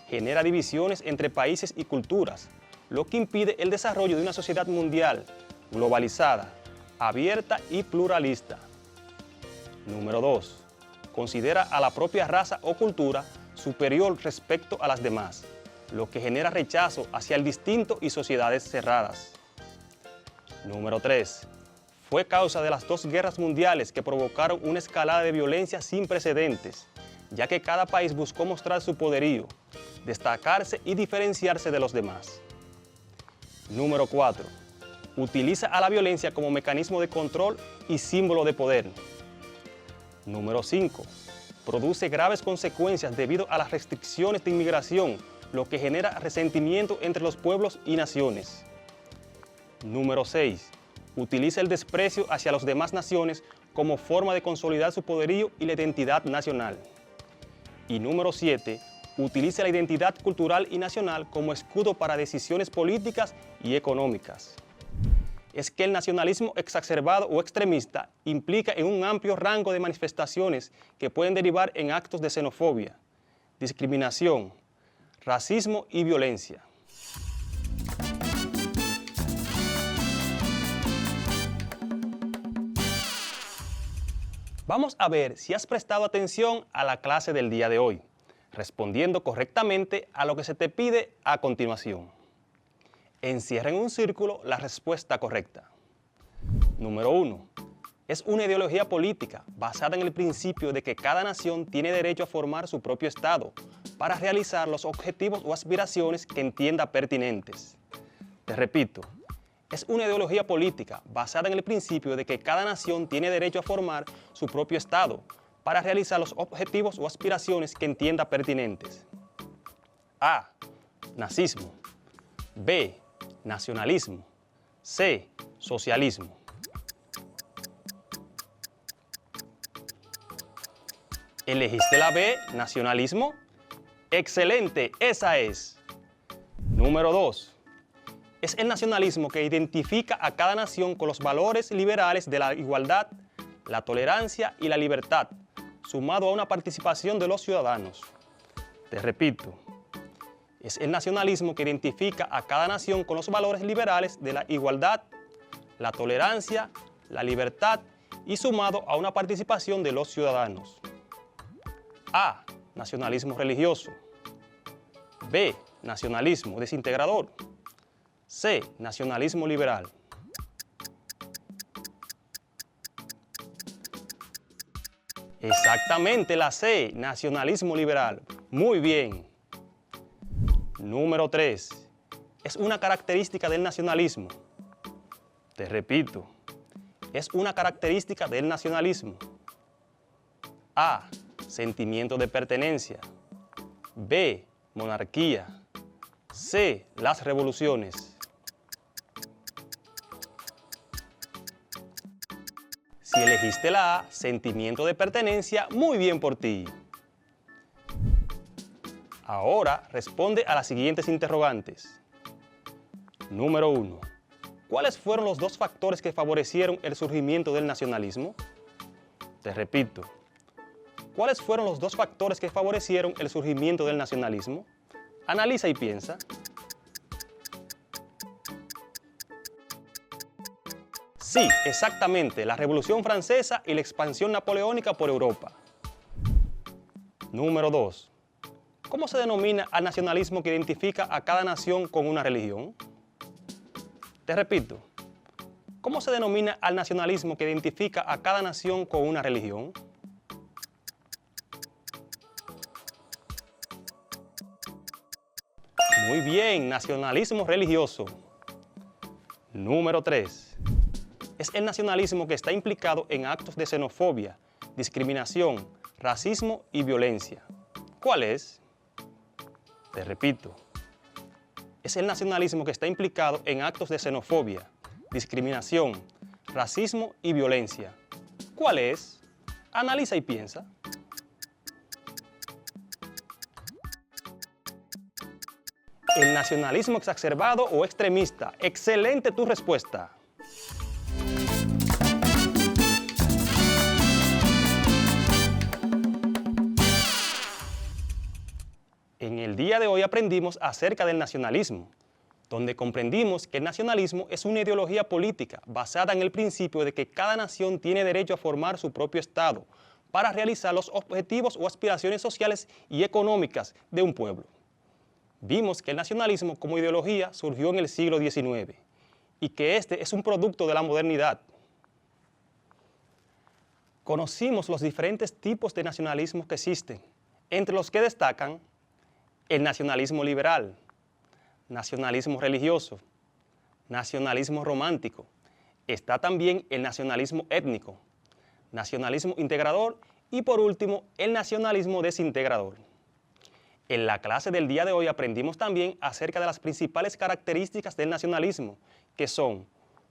[SPEAKER 12] genera divisiones entre países y culturas, lo que impide el desarrollo de una sociedad mundial, globalizada, abierta y pluralista. Número 2, considera a la propia raza o cultura superior respecto a las demás, lo que genera rechazo hacia el distinto y sociedades cerradas. Número 3, fue causa de las 2 guerras mundiales que provocaron una escalada de violencia sin precedentes, ya que cada país buscó mostrar su poderío, destacarse y diferenciarse de los demás. Número 4, utiliza a la violencia como mecanismo de control y símbolo de poder. Número 5, produce graves consecuencias debido a las restricciones de inmigración, lo que genera resentimiento entre los pueblos y naciones. Número 6, utiliza el desprecio hacia las demás naciones como forma de consolidar su poderío y la identidad nacional. Y número 7, utiliza la identidad cultural y nacional como escudo para decisiones políticas y económicas. Es que el nacionalismo exacerbado o extremista implica en un amplio rango de manifestaciones que pueden derivar en actos de xenofobia, discriminación, racismo y violencia. Vamos a ver si has prestado atención a la clase del día de hoy, respondiendo correctamente a lo que se te pide a continuación. Encierra en un círculo la respuesta correcta. Número 1. Es una ideología política basada en el principio de que cada nación tiene derecho a formar su propio Estado para realizar los objetivos o aspiraciones que entienda pertinentes. Te repito, es una ideología política basada en el principio de que cada nación tiene derecho a formar su propio Estado para realizar los objetivos o aspiraciones que entienda pertinentes. A. Nazismo. B. Nacionalismo. C. Socialismo. ¿Elegiste la B, nacionalismo? ¡Excelente! Esa es. Número 2. Es el nacionalismo que identifica a cada nación con los valores liberales de la igualdad, la tolerancia y la libertad, sumado a una participación de los ciudadanos. Te repito, es el nacionalismo que identifica a cada nación con los valores liberales de la igualdad, la tolerancia, la libertad y sumado a una participación de los ciudadanos. A. Nacionalismo religioso. B. Nacionalismo desintegrador. C. Nacionalismo liberal. Exactamente, la C, nacionalismo liberal. Muy bien. Número 3. Es una característica del nacionalismo. Te repito, es una característica del nacionalismo. A. Sentimiento de pertenencia. B. Monarquía. C. Las revoluciones. Si elegiste la A, sentimiento de pertenencia, muy bien por ti. Ahora responde a las siguientes interrogantes. Número 1. ¿Cuáles fueron los dos factores que favorecieron el surgimiento del nacionalismo? Te repito. ¿Cuáles fueron los dos factores que favorecieron el surgimiento del nacionalismo? Analiza y piensa. Sí, exactamente, la Revolución Francesa y la expansión napoleónica por Europa. Número 2. ¿Cómo se denomina al nacionalismo que identifica a cada nación con una religión? Te repito, ¿cómo se denomina al nacionalismo que identifica a cada nación con una religión? Muy bien, nacionalismo religioso. Número 3. Es el nacionalismo que está implicado en actos de xenofobia, discriminación, racismo y violencia. ¿Cuál es? Te repito. Es el nacionalismo que está implicado en actos de xenofobia, discriminación, racismo y violencia. ¿Cuál es? Analiza y piensa. El nacionalismo exacerbado o extremista. Excelente tu respuesta. En el día de hoy aprendimos acerca del nacionalismo, donde comprendimos que el nacionalismo es una ideología política basada en el principio de que cada nación tiene derecho a formar su propio Estado para realizar los objetivos o aspiraciones sociales y económicas de un pueblo. Vimos que el nacionalismo como ideología surgió en el siglo XIX y que este es un producto de la modernidad. Conocimos los diferentes tipos de nacionalismo que existen, entre los que destacan el nacionalismo liberal, nacionalismo religioso, nacionalismo romántico. Está también el nacionalismo étnico, nacionalismo integrador y por último el nacionalismo desintegrador. En la clase del día de hoy aprendimos también acerca de las principales características del nacionalismo, que son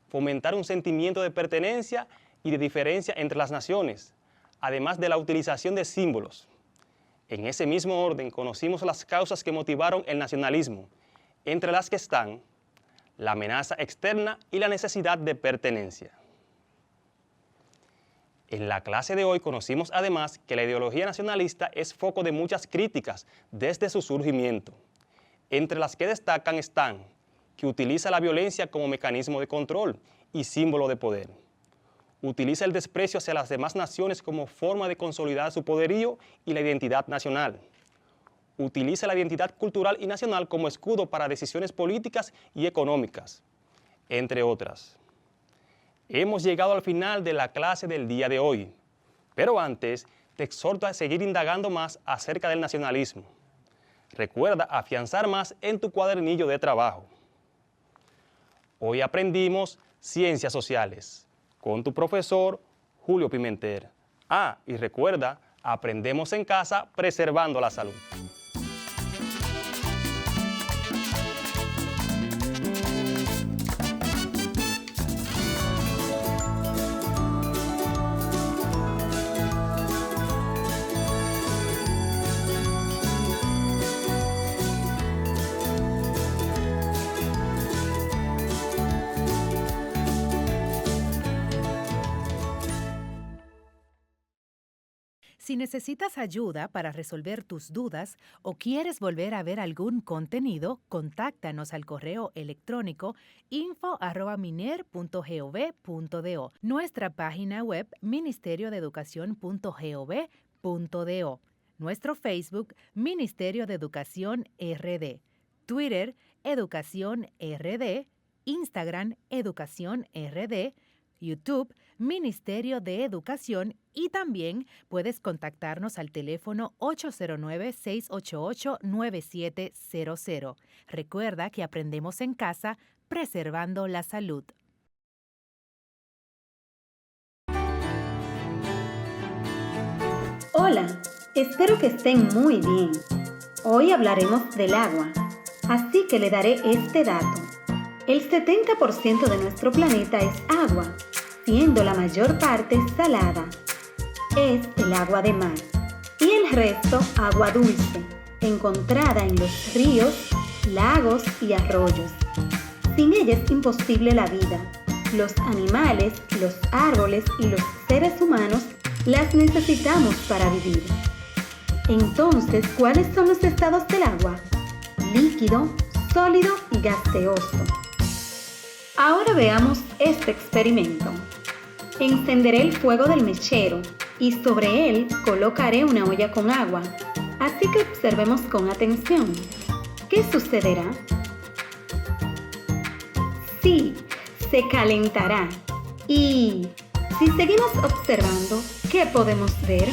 [SPEAKER 12] fomentar un sentimiento de pertenencia y de diferencia entre las naciones, además de la utilización de símbolos. En ese mismo orden conocimos las causas que motivaron el nacionalismo, entre las que están la amenaza externa y la necesidad de pertenencia. En la clase de hoy conocimos además que la ideología nacionalista es foco de muchas críticas desde su surgimiento. Entre las que destacan están que utiliza la violencia como mecanismo de control y símbolo de poder. Utiliza el desprecio hacia las demás naciones como forma de consolidar su poderío y la identidad nacional. Utiliza la identidad cultural y nacional como escudo para decisiones políticas y económicas, entre otras. Hemos llegado al final de la clase del día de hoy, pero antes te exhorto a seguir indagando más acerca del nacionalismo. Recuerda afianzar más en tu cuadernillo de trabajo. Hoy aprendimos Ciencias Sociales con tu profesor Julio Pimentel. Y recuerda, aprendemos en casa preservando la salud.
[SPEAKER 17] Si necesitas ayuda para resolver tus dudas o quieres volver a ver algún contenido, contáctanos al correo electrónico info@miner.gov.do, nuestra página web ministeriodeeducacion.gov.do, nuestro Facebook Ministerio de Educación RD, Twitter Educación RD, Instagram Educación RD, YouTube Ministerio de Educación, y también puedes contactarnos al teléfono 809-688-9700. Recuerda que aprendemos en casa, preservando la salud.
[SPEAKER 1] Hola, espero que estén muy bien. Hoy hablaremos del agua, así que le daré este dato. El 70% de nuestro planeta es agua, siendo la mayor parte salada. Es el agua de mar. Y el resto agua dulce, encontrada en los ríos, lagos y arroyos. Sin ella es imposible la vida. Los animales, los árboles y los seres humanos las necesitamos para vivir. Entonces, ¿cuáles son los estados del agua? Líquido, sólido y gaseoso. Ahora veamos este experimento. Encenderé el fuego del mechero y sobre él colocaré una olla con agua. Así que observemos con atención. ¿Qué sucederá? Sí, se calentará. Y si seguimos observando, ¿qué podemos ver?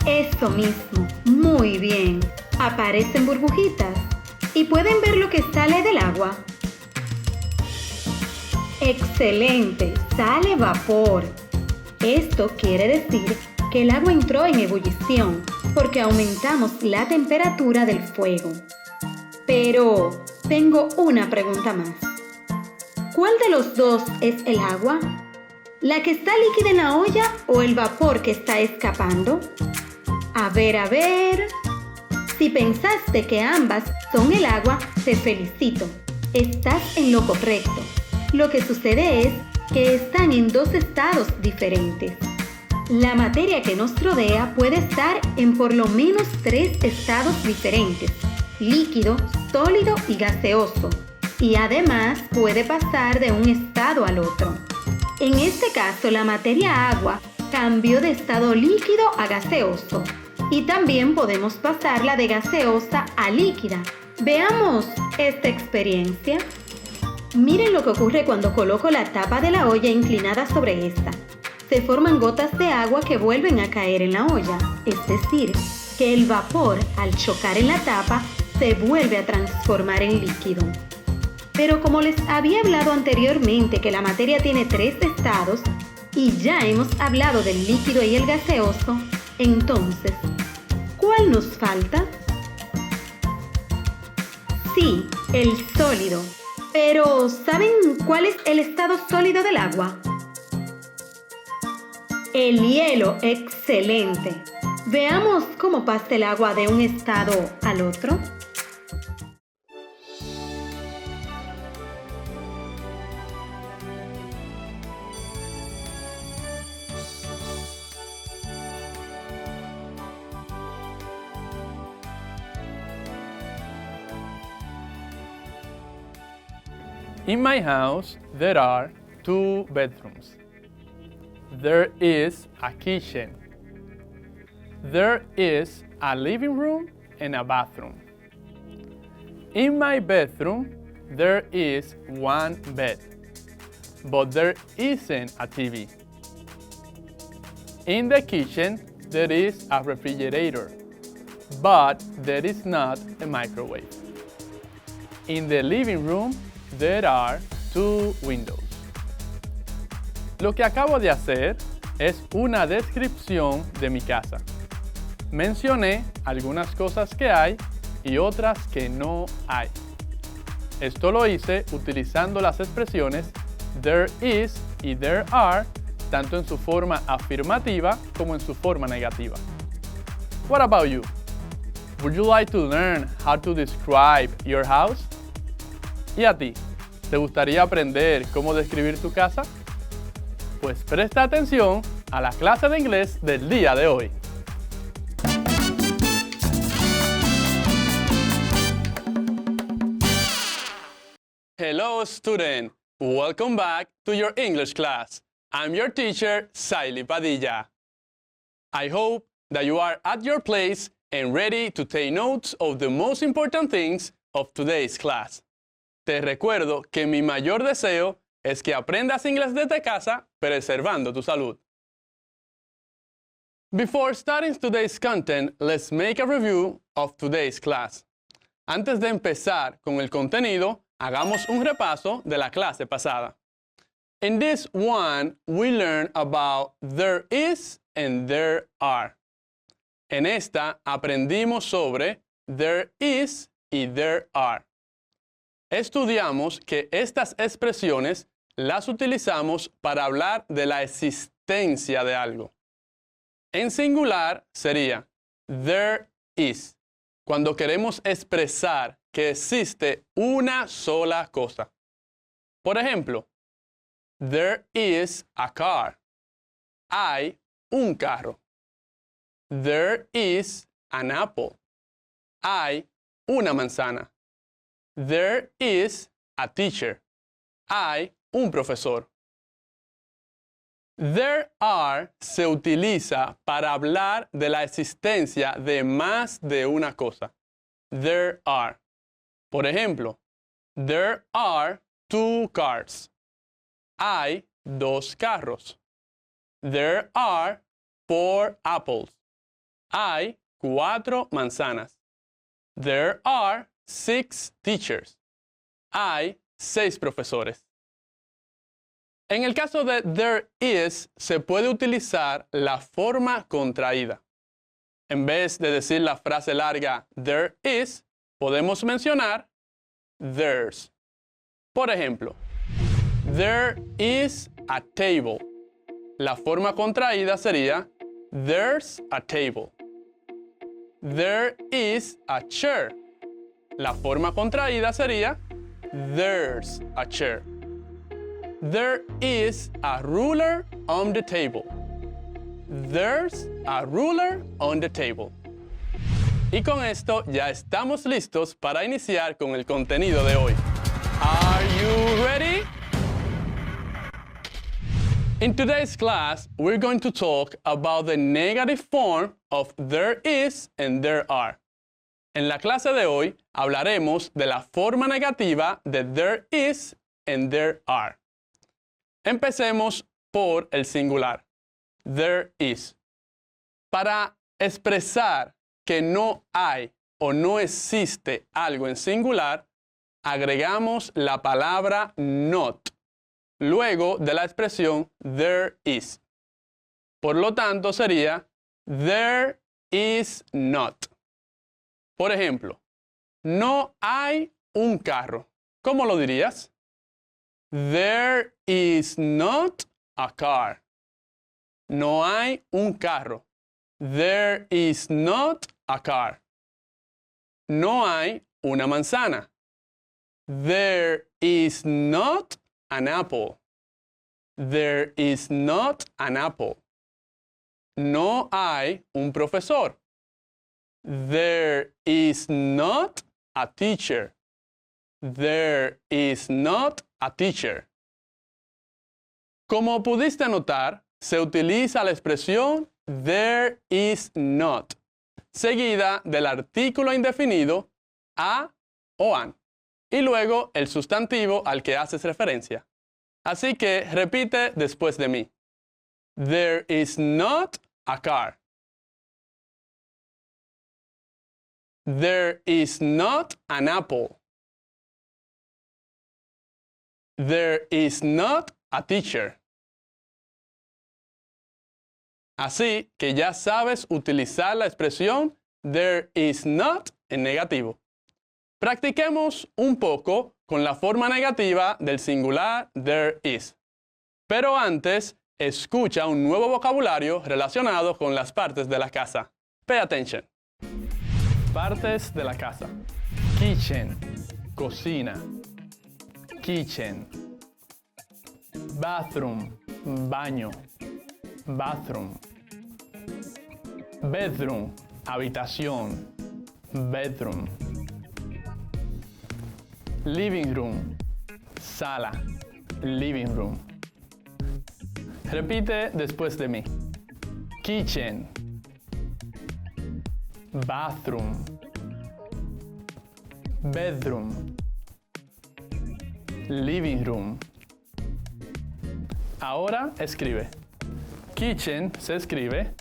[SPEAKER 1] Eso mismo, muy bien. Aparecen burbujitas. ¿Y pueden ver lo que sale del agua? ¡Excelente! Sale vapor. Esto quiere decir que el agua entró en ebullición porque aumentamos la temperatura del fuego. Pero tengo una pregunta más. ¿Cuál de los dos es el agua? ¿La que está líquida en la olla o el vapor que está escapando? A ver. Si pensaste que ambas son el agua, te felicito. Estás en lo correcto. Lo que sucede es que están en dos estados diferentes. La materia que nos rodea puede estar en por lo menos 3 estados diferentes: líquido, sólido y gaseoso. Y además puede pasar de un estado al otro. En este caso, la materia agua cambió de estado líquido a gaseoso. Y también podemos pasarla de gaseosa a líquida. Veamos esta experiencia. Miren lo que ocurre cuando coloco la tapa de la olla inclinada sobre esta. Se forman gotas de agua que vuelven a caer en la olla. Es decir, que el vapor, al chocar en la tapa, se vuelve a transformar en líquido. Pero como les había hablado anteriormente que la materia tiene 3 estados, y ya hemos hablado del líquido y el gaseoso, entonces, ¿cuál nos falta? Sí, el sólido. Pero, ¿saben cuál es el estado sólido del agua? El hielo, excelente. Veamos cómo pasa el agua de un estado al otro.
[SPEAKER 10] In my house, there are 2 bedrooms. There is a kitchen. There is a living room and a bathroom. In my bedroom, there is 1 bed, but there isn't a TV. In the kitchen, there is a refrigerator, but there is not a microwave. In the living room, there are 2 windows. Lo que acabo de hacer es una descripción de mi casa. Mencioné algunas cosas que hay y otras que no hay. Esto lo hice utilizando las expresiones there is y there are, tanto en su forma afirmativa como en su forma negativa. What about you? Would you like to learn how to describe your house? ¿Y a ti? ¿Te gustaría aprender cómo describir tu casa? Pues presta atención a la clase de inglés del día de hoy. Hello student, welcome back to your English class. I'm your teacher, Saily Padilla. I hope that you are at your place and ready to take notes of the most important things of today's class. Te recuerdo que mi mayor deseo es que aprendas inglés desde casa, preservando tu salud. Before starting today's content, let's make a review of today's class. Antes de empezar con el contenido, hagamos un repaso de la clase pasada. In this one, we learn about there is and there are. En esta aprendimos sobre there is y there are. Estudiamos que estas expresiones las utilizamos para hablar de la existencia de algo. En singular sería there is, cuando queremos expresar que existe una sola cosa. Por ejemplo, there is a car. Hay un carro. There is an apple. Hay una manzana. There is a teacher. Hay un profesor. There are se utiliza para hablar de la existencia de más de una cosa. There are. Por ejemplo, there are 2 cars. Hay 2 carros. There are 4 apples. Hay 4 manzanas. There are 6 teachers. Hay 6 profesores. En el caso de there is, se puede utilizar la forma contraída. En vez de decir la frase larga there is, podemos mencionar there's. Por ejemplo, there is a table. La forma contraída sería there's a table. There is a chair. La forma contraída sería there's a chair. There is a ruler on the table. There's a ruler on the table. Y con esto ya estamos listos para iniciar con el contenido de hoy. Are you ready? In today's class, we're going to talk about the negative form of there is and there are. En la clase de hoy hablaremos de la forma negativa de there is and there are. Empecemos por el singular. There is. Para expresar que no hay o no existe algo en singular, agregamos la palabra not, luego de la expresión there is. Por lo tanto, sería there is not. Por ejemplo, no hay un carro. ¿Cómo lo dirías? There is not a car. No hay un carro. There is not a car. No hay una manzana. There is not an apple. There is not an apple. No hay un profesor. There is not a teacher. There is not a teacher. Como pudiste notar, se utiliza la expresión there is not, seguida del artículo indefinido a o an, y luego el sustantivo al que haces referencia. Así que repite después de mí. There is not a car. There is not an apple. There is not a teacher. Así que ya sabes utilizar la expresión there is not en negativo. Practiquemos un poco con la forma negativa del singular there is. Pero antes, escucha un nuevo vocabulario relacionado con las partes de la casa. Pay attention. Partes de la casa. Kitchen, cocina. Kitchen. Bathroom, baño. bathroom. Bedroom, habitación, bedroom. Living room, sala, living room. Repite después de mí. Kitchen, bathroom, bedroom, living room. Ahora escribe. Kitchen se escribe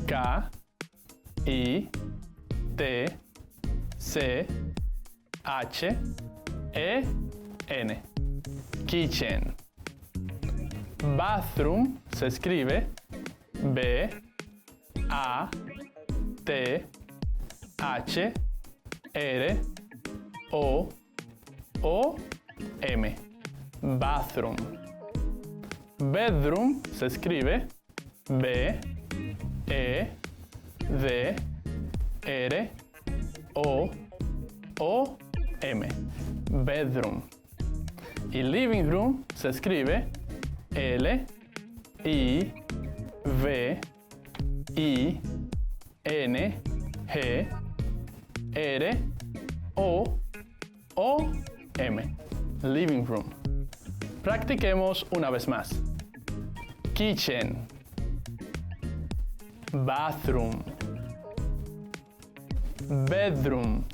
[SPEAKER 10] K-I-T-C-H-E-N. Kitchen. Bathroom se escribe B-A-T-H-R-O-O-M. Bathroom. Bedroom se escribe B-E-D-R-O-O-M. Bedroom. Y living room se escribe L-I-V-I-N-G-R-O-O-M. Living room. Practiquemos una vez más. Kitchen, bathroom, bedroom,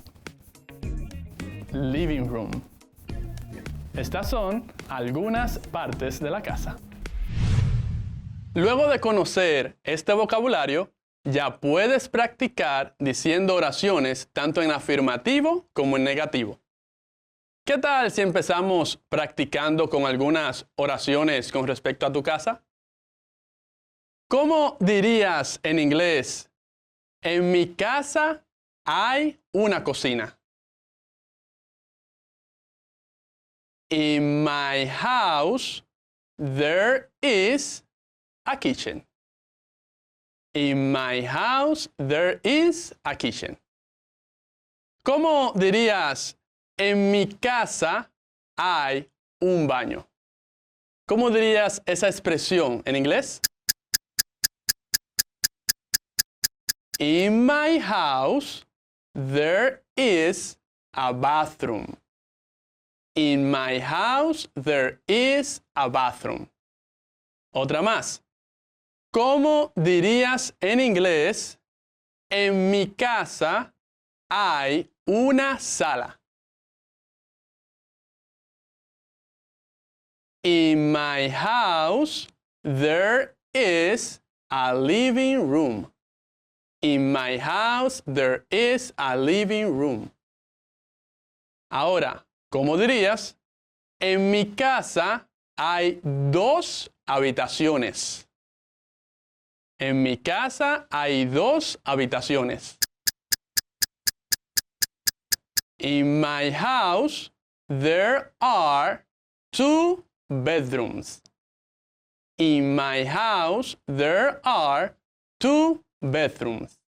[SPEAKER 10] living room. Estas son algunas partes de la casa. Luego de conocer este vocabulario, ya puedes practicar diciendo oraciones tanto en afirmativo como en negativo. ¿Qué tal si empezamos practicando con algunas oraciones con respecto a tu casa? ¿Cómo dirías en inglés, en mi casa hay una cocina? In my house, there is a kitchen. In my house, there is a kitchen. ¿Cómo dirías, en mi casa hay un baño? ¿Cómo dirías esa expresión en inglés? In my house, there is a bathroom. In my house, there is a bathroom. Otra más. ¿Cómo dirías en inglés, en mi casa hay una sala? In my house, there is a living room. In my house, there is a living room. Ahora, ¿cómo dirías? En mi casa hay 2 habitaciones. En mi casa hay 2 habitaciones. In my house, there are 2 bedrooms. In my house, there are 2 bedrooms.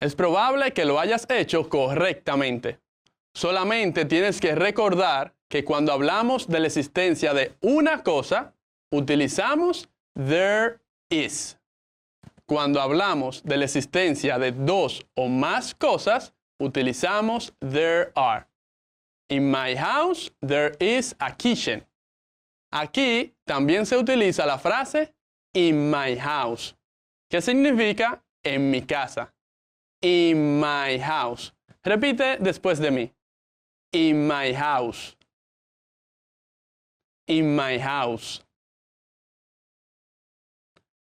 [SPEAKER 10] Es probable que lo hayas hecho correctamente. Solamente tienes que recordar que cuando hablamos de la existencia de una cosa, utilizamos there is. Cuando hablamos de la existencia de 2 o más cosas, utilizamos there are. In my house, there is a kitchen. Aquí también se utiliza la frase in my house, que significa en mi casa. In my house. Repite después de mí. In my house. In my house.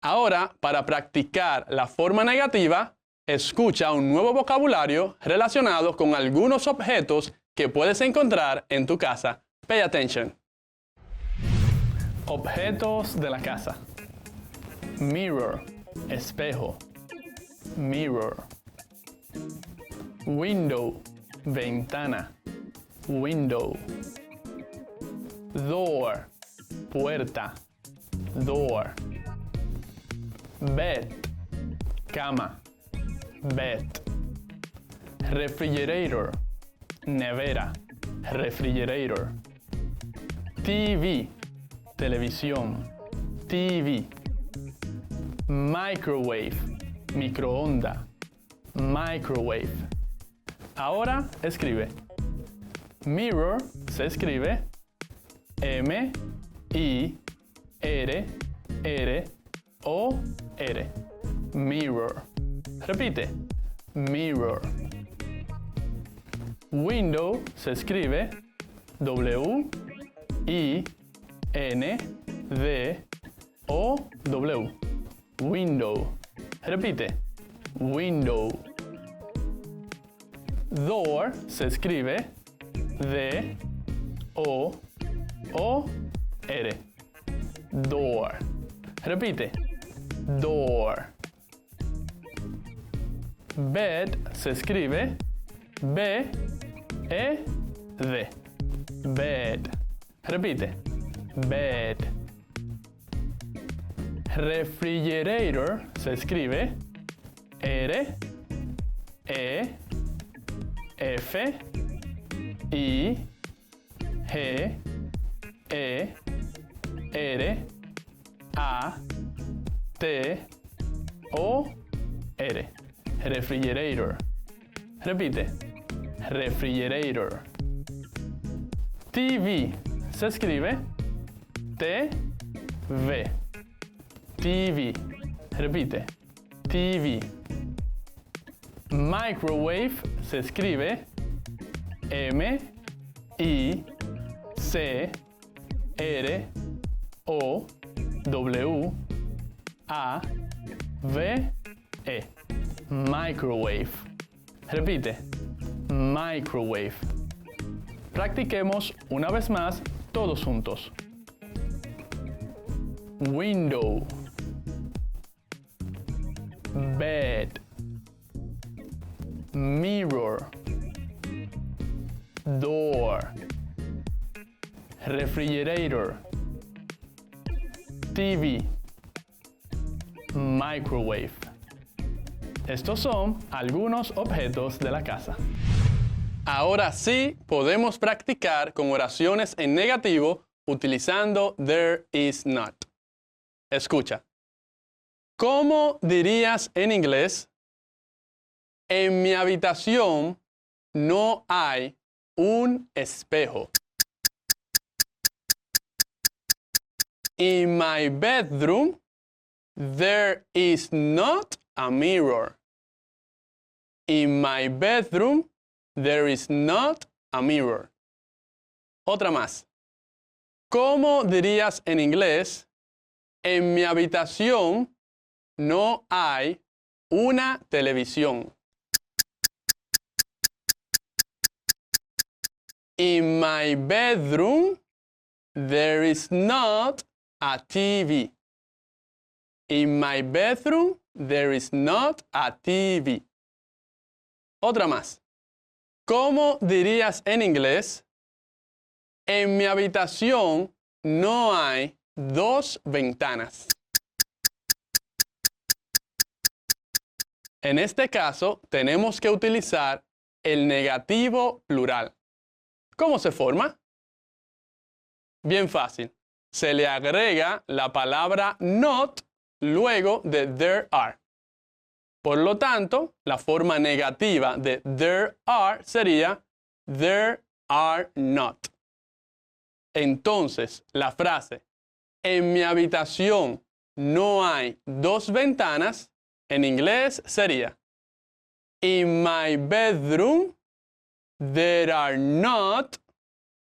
[SPEAKER 10] Ahora, para practicar la forma negativa, escucha un nuevo vocabulario relacionado con algunos objetos que puedes encontrar en tu casa. Pay attention. Objetos de la casa. Mirror, espejo. Mirror. Window, ventana. Window. Door, puerta. Door. Bed, cama. Bed. Refrigerator, nevera. Refrigerator. TV, televisión. TV. Microwave, microonda. Microwave. Ahora escribe. Mirror se escribe M-I-R-R-O-R. Mirror. Repite. Mirror. Window se escribe W-I-N-D-O-W. Window. Repite. Window. Door se escribe D-O-O-R. Door. Repite. Door. Bed se escribe B-E-D. Bed. Repite. Bed. Refrigerator se escribe R-E-F-R-I-G-E-R-A-T-O-R. Refrigerator. Repite. Refrigerator. TV se escribe T-V. TV. Repite. TV. Microwave se escribe M-I-C-R-O-W-A-V-E. Microwave. Repite. Microwave. Practiquemos una vez más todos juntos. Window. Bed. Mirror. Door. Refrigerator. TV. Microwave. Estos son algunos objetos de la casa. Ahora sí podemos practicar con oraciones en negativo utilizando there is not. Escucha. ¿Cómo dirías en inglés? En mi habitación no hay un espejo. In my bedroom, there is not a mirror. In my bedroom, there is not a mirror. Otra más. ¿Cómo dirías en inglés? En mi habitación no hay una televisión. In my bedroom, there is not a TV. In my bedroom, there is not a TV. Otra más. ¿Cómo dirías en inglés? En mi habitación no hay dos ventanas. En este caso, tenemos que utilizar el negativo plural. ¿Cómo se forma? Bien fácil. Se le agrega la palabra not luego de there are. Por lo tanto, la forma negativa de there are sería there are not. Entonces, la frase en mi habitación no hay dos ventanas, en inglés sería in my bedroom there are not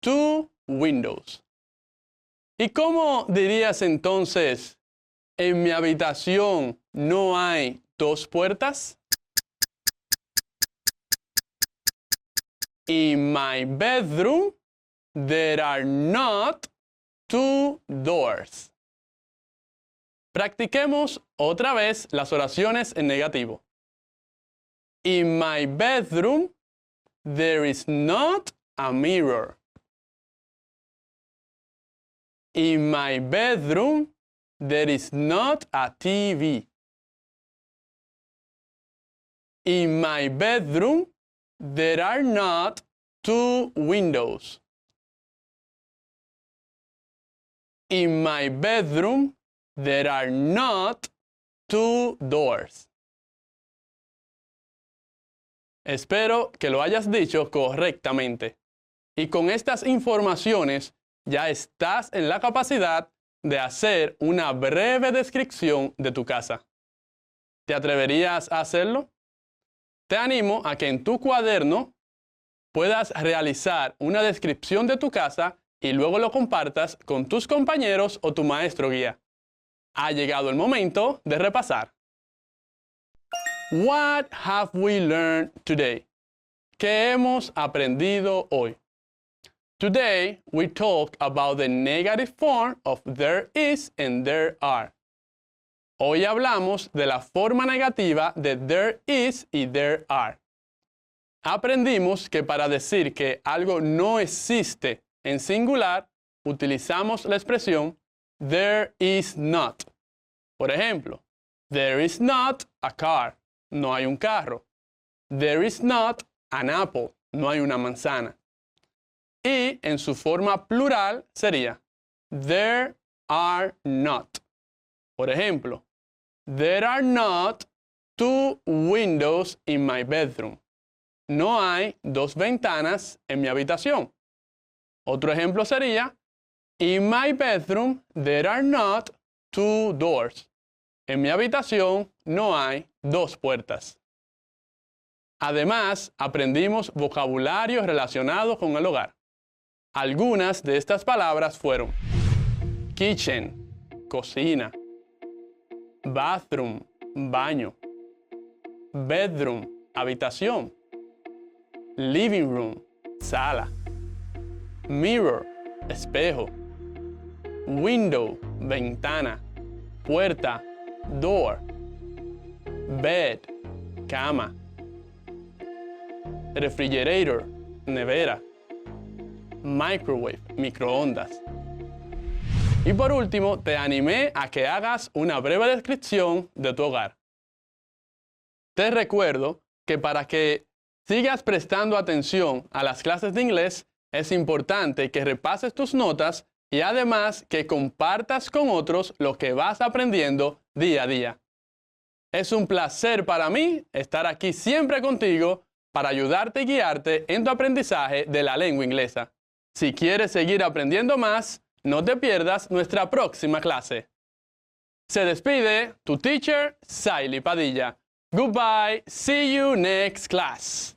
[SPEAKER 10] two windows. ¿Y cómo dirías entonces en mi habitación no hay dos puertas? In my bedroom there are not two doors. Practiquemos otra vez las oraciones en negativo. In my bedroom there is not a mirror. In my bedroom there is not a TV. In my bedroom there are not two windows. In my bedroom there are not 2 doors. Espero que lo hayas dicho correctamente. Y con estas informaciones ya estás en la capacidad de hacer una breve descripción de tu casa. ¿Te atreverías a hacerlo? Te animo a que en tu cuaderno puedas realizar una descripción de tu casa y luego lo compartas con tus compañeros o tu maestro guía. Ha llegado el momento de repasar. What have we learned today? ¿Qué hemos aprendido hoy? Today, we talk about the negative form of there is and there are. Hoy hablamos de la forma negativa de there is y there are. Aprendimos que para decir que algo no existe en singular, utilizamos la expresión there is not. Por ejemplo, there is not a car. No hay un carro. There is not an apple. No hay una manzana. Y en su forma plural sería there are not. Por ejemplo, there are not 2 windows in my bedroom. No hay 2 ventanas en mi habitación. Otro ejemplo sería in my bedroom there are not 2 doors. En mi habitación no hay 2 puertas. Además, aprendimos vocabulario relacionado con el hogar. Algunas de estas palabras fueron kitchen, cocina, bathroom, baño, bedroom, habitación, living room, sala, mirror, espejo, window, ventana, puerta, door, bed, cama, refrigerator, nevera, microwave, microondas. Y por último, te animé a que hagas una breve descripción de tu hogar. Te recuerdo que para que sigas prestando atención a las clases de inglés, es importante que repases tus notas y además que compartas con otros lo que vas aprendiendo día a día. Es un placer para mí estar aquí siempre contigo para ayudarte y guiarte en tu aprendizaje de la lengua inglesa. Si quieres seguir aprendiendo más, no te pierdas nuestra próxima clase. Se despide tu teacher, Saily Padilla. Goodbye. See you next class.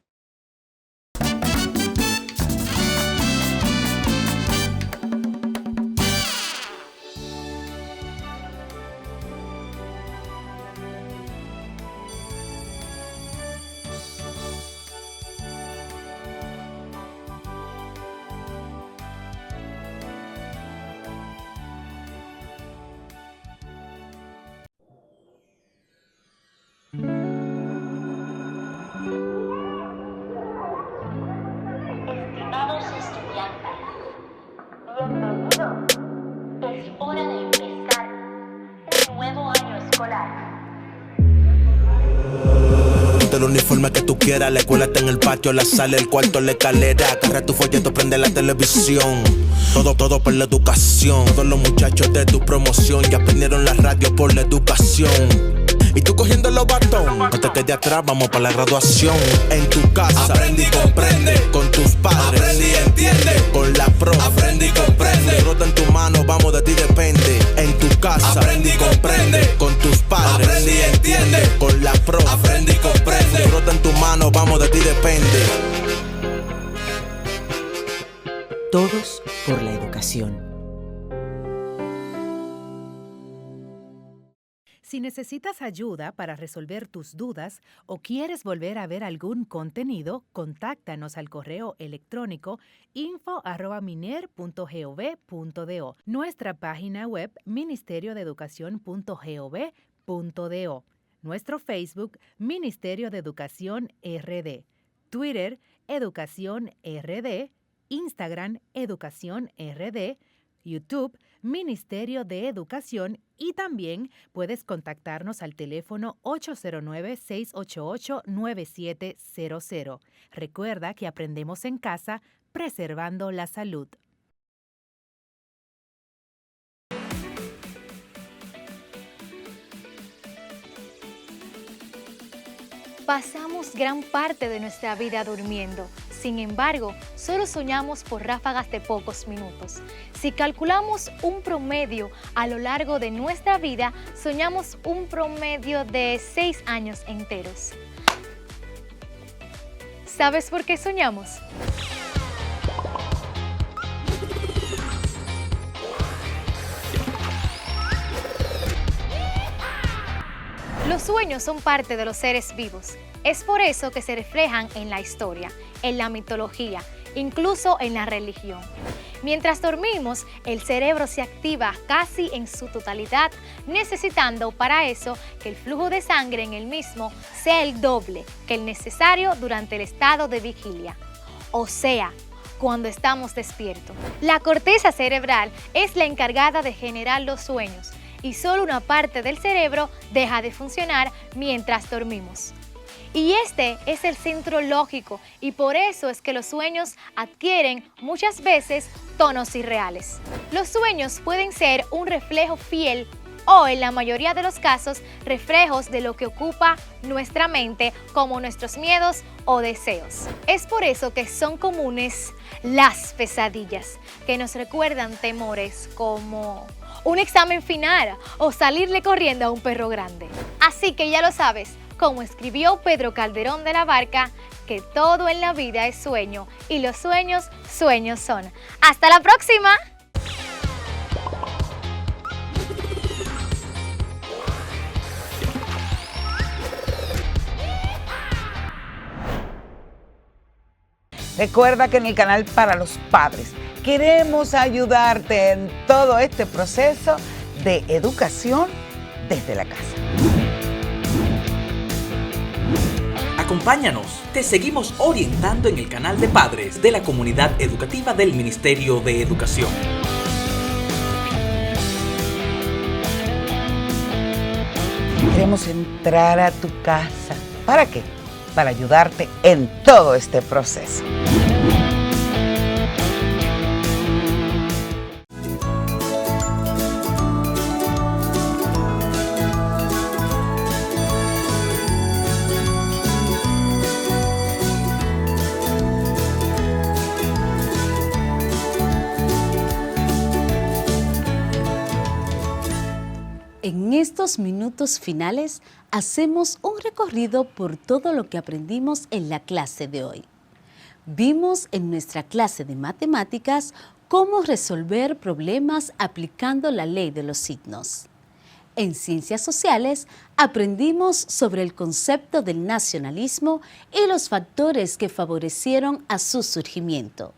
[SPEAKER 4] Estimados estudiantes, bienvenidos. Es hora de empezar un nuevo año escolar.
[SPEAKER 22] Ponte el uniforme que tú quieras, la escuela está en el patio, la sala, el cuarto, la escalera. Agarra tu folleto, prende la televisión. Todo por la educación. Todos los muchachos de tu promoción ya prendieron la radio por la educación. Y tú cogiendo los bastones, no te quedes atrás, vamos para la graduación. En tu casa, aprende y comprende. Con tus padres, aprende y entiende. Con la profe, aprende y comprende. Rota en tu mano, vamos, de ti depende. En tu casa, aprende y comprende. Con tus padres, aprende y entiende. Con la profe, aprende y comprende. Rota en tu mano, vamos, de ti depende.
[SPEAKER 23] Todos por la educación.
[SPEAKER 17] Si necesitas ayuda para resolver tus dudas o quieres volver a ver algún contenido, contáctanos al correo electrónico info@miner.gov.do, nuestra página web ministeriodeeducacion.gov.do, nuestro Facebook Ministerio de Educación RD, Twitter Educación RD, Instagram Educación RD, YouTube, Ministerio de Educación, y también puedes contactarnos al teléfono 809-688-9700. Recuerda que aprendemos en casa, preservando la salud.
[SPEAKER 3] Pasamos gran parte de nuestra vida durmiendo. Sin embargo, solo soñamos por ráfagas de pocos minutos. Si calculamos un promedio a lo largo de nuestra vida, soñamos un promedio de 6 años enteros. ¿Sabes por qué soñamos? Los sueños son parte de los seres vivos. Es por eso que se reflejan en la historia, en la mitología, incluso en la religión. Mientras dormimos, el cerebro se activa casi en su totalidad, necesitando para eso que el flujo de sangre en el mismo sea el doble que el necesario durante el estado de vigilia, o sea, cuando estamos despiertos. La corteza cerebral es la encargada de generar los sueños, y solo una parte del cerebro deja de funcionar mientras dormimos. Y este es el centro lógico, y por eso es que los sueños adquieren muchas veces tonos irreales. Los sueños pueden ser un reflejo fiel o, en la mayoría de los casos, reflejos de lo que ocupa nuestra mente, como nuestros miedos o deseos. Es por eso que son comunes las pesadillas, que nos recuerdan temores como un examen final o salirle corriendo a un perro grande. Así que ya lo sabes, como escribió Pedro Calderón de la Barca, que todo en la vida es sueño y los sueños, sueños son. ¡Hasta la próxima!
[SPEAKER 5] Recuerda que en el canal para los padres queremos ayudarte en todo este proceso de educación desde la casa.
[SPEAKER 18] Acompáñanos, te seguimos orientando en el canal de padres de la comunidad educativa del Ministerio de Educación.
[SPEAKER 5] Queremos entrar a tu casa. ¿Para qué? Para ayudarte en todo este proceso.
[SPEAKER 2] En estos minutos finales hacemos un recorrido por todo lo que aprendimos en la clase de hoy. Vimos en nuestra clase de matemáticas cómo resolver problemas aplicando la ley de los signos. En ciencias sociales aprendimos sobre el concepto del nacionalismo y los factores que favorecieron a su surgimiento.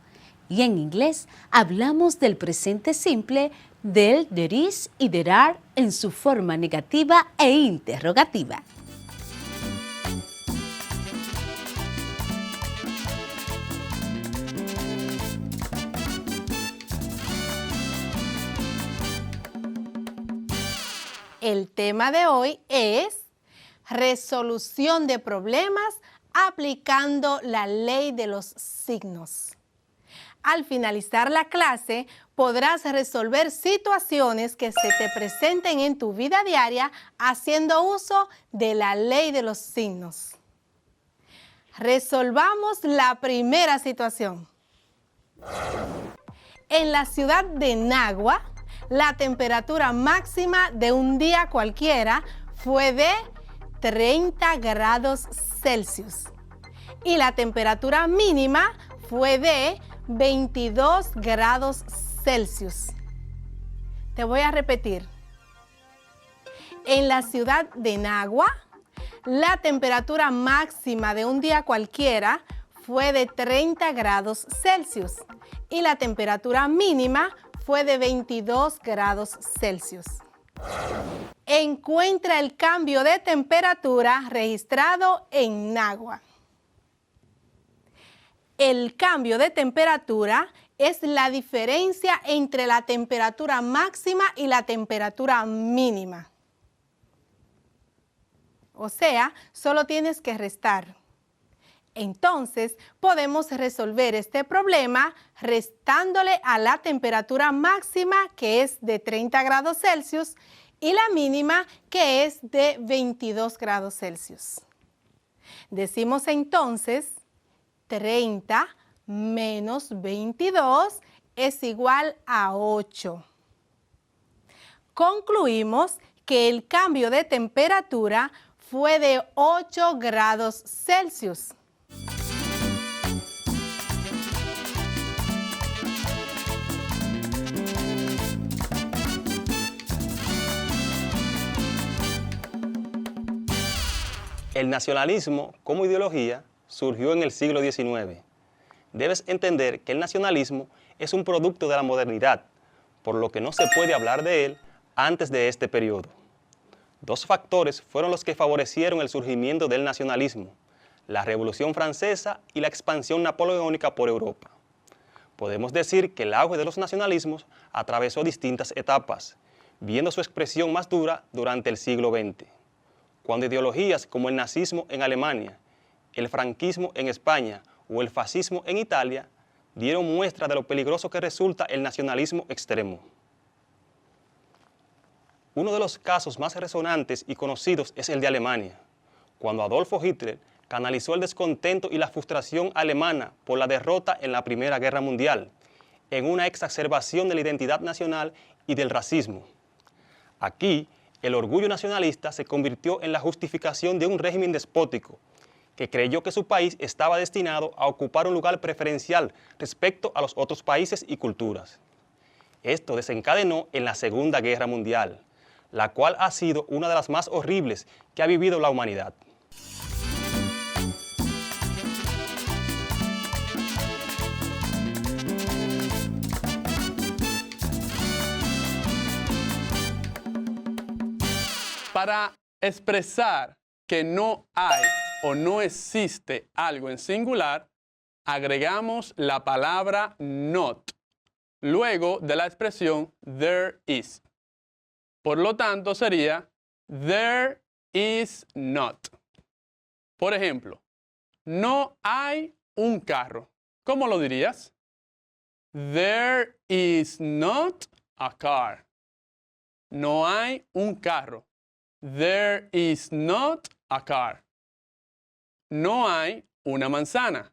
[SPEAKER 2] Y en inglés hablamos del presente simple, del there is y there are en su forma negativa e interrogativa.
[SPEAKER 9] El tema de hoy es resolución de problemas aplicando la ley de los signos. Al finalizar la clase, podrás resolver situaciones que se te presenten en tu vida diaria haciendo uso de la ley de los signos. Resolvamos la primera situación. En la ciudad de Nagua, la temperatura máxima de un día cualquiera fue de 30 grados Celsius y la temperatura mínima fue de 22 grados Celsius. Te voy a repetir. En la ciudad de Nagua, la temperatura máxima de un día cualquiera fue de 30 grados Celsius y la temperatura mínima fue de 22 grados Celsius. Encuentra el cambio de temperatura registrado en Nagua. El cambio de temperatura es la diferencia entre la temperatura máxima y la temperatura mínima. O sea, solo tienes que restar. Entonces, podemos resolver este problema restándole a la temperatura máxima, que es de 30 grados Celsius, y la mínima, que es de 22 grados Celsius. Decimos entonces 30 menos 22 es igual a 8. Concluimos que el cambio de temperatura fue de 8 grados Celsius.
[SPEAKER 12] El nacionalismo como ideología surgió en el siglo XIX. Debes entender que el nacionalismo es un producto de la modernidad, por lo que no se puede hablar de él antes de este periodo. Dos factores fueron los que favorecieron el surgimiento del nacionalismo: la Revolución Francesa y la expansión napoleónica por Europa. Podemos decir que el auge de los nacionalismos atravesó distintas etapas, viendo su expresión más dura durante el siglo XX, cuando ideologías como el nazismo en Alemania, el franquismo en España o el fascismo en Italia dieron muestra de lo peligroso que resulta el nacionalismo extremo. Uno de los casos más resonantes y conocidos es el de Alemania, cuando Adolfo Hitler canalizó el descontento y la frustración alemana por la derrota en la Primera Guerra Mundial, en una exacerbación de la identidad nacional y del racismo. Aquí, el orgullo nacionalista se convirtió en la justificación de un régimen despótico que creyó que su país estaba destinado a ocupar un lugar preferencial respecto a los otros países y culturas. Esto desencadenó en la Segunda Guerra Mundial, la cual ha sido una de las más horribles que ha vivido la humanidad.
[SPEAKER 10] Para expresar que no hay o no existe algo en singular, agregamos la palabra not, luego de la expresión there is. Por lo tanto, sería there is not. Por ejemplo, no hay un carro. ¿Cómo lo dirías? There is not a car. No hay un carro. There is not a car. No hay una manzana.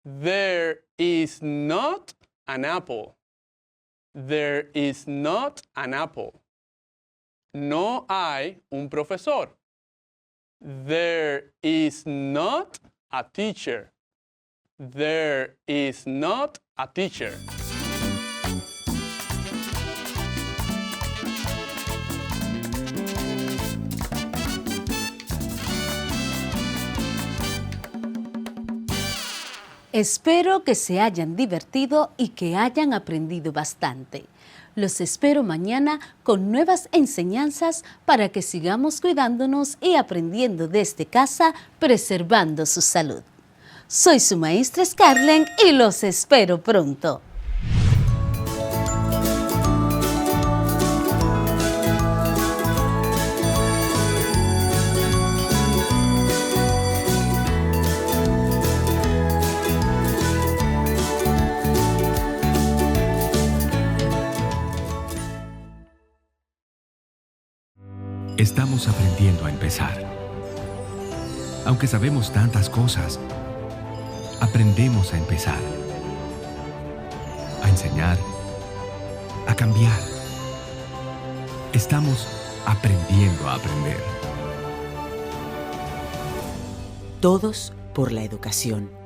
[SPEAKER 10] There is not an apple. There is not an apple. No hay un profesor. There is not a teacher. There is not a teacher.
[SPEAKER 2] Espero que se hayan divertido y que hayan aprendido bastante. Los espero mañana con nuevas enseñanzas para que sigamos cuidándonos y aprendiendo desde casa, preservando su salud. Soy su maestra Scarlett y los espero pronto.
[SPEAKER 6] Estamos aprendiendo a empezar. Aunque sabemos tantas cosas, aprendemos a empezar, a enseñar, a cambiar. Estamos aprendiendo a aprender.
[SPEAKER 23] Todos por la educación.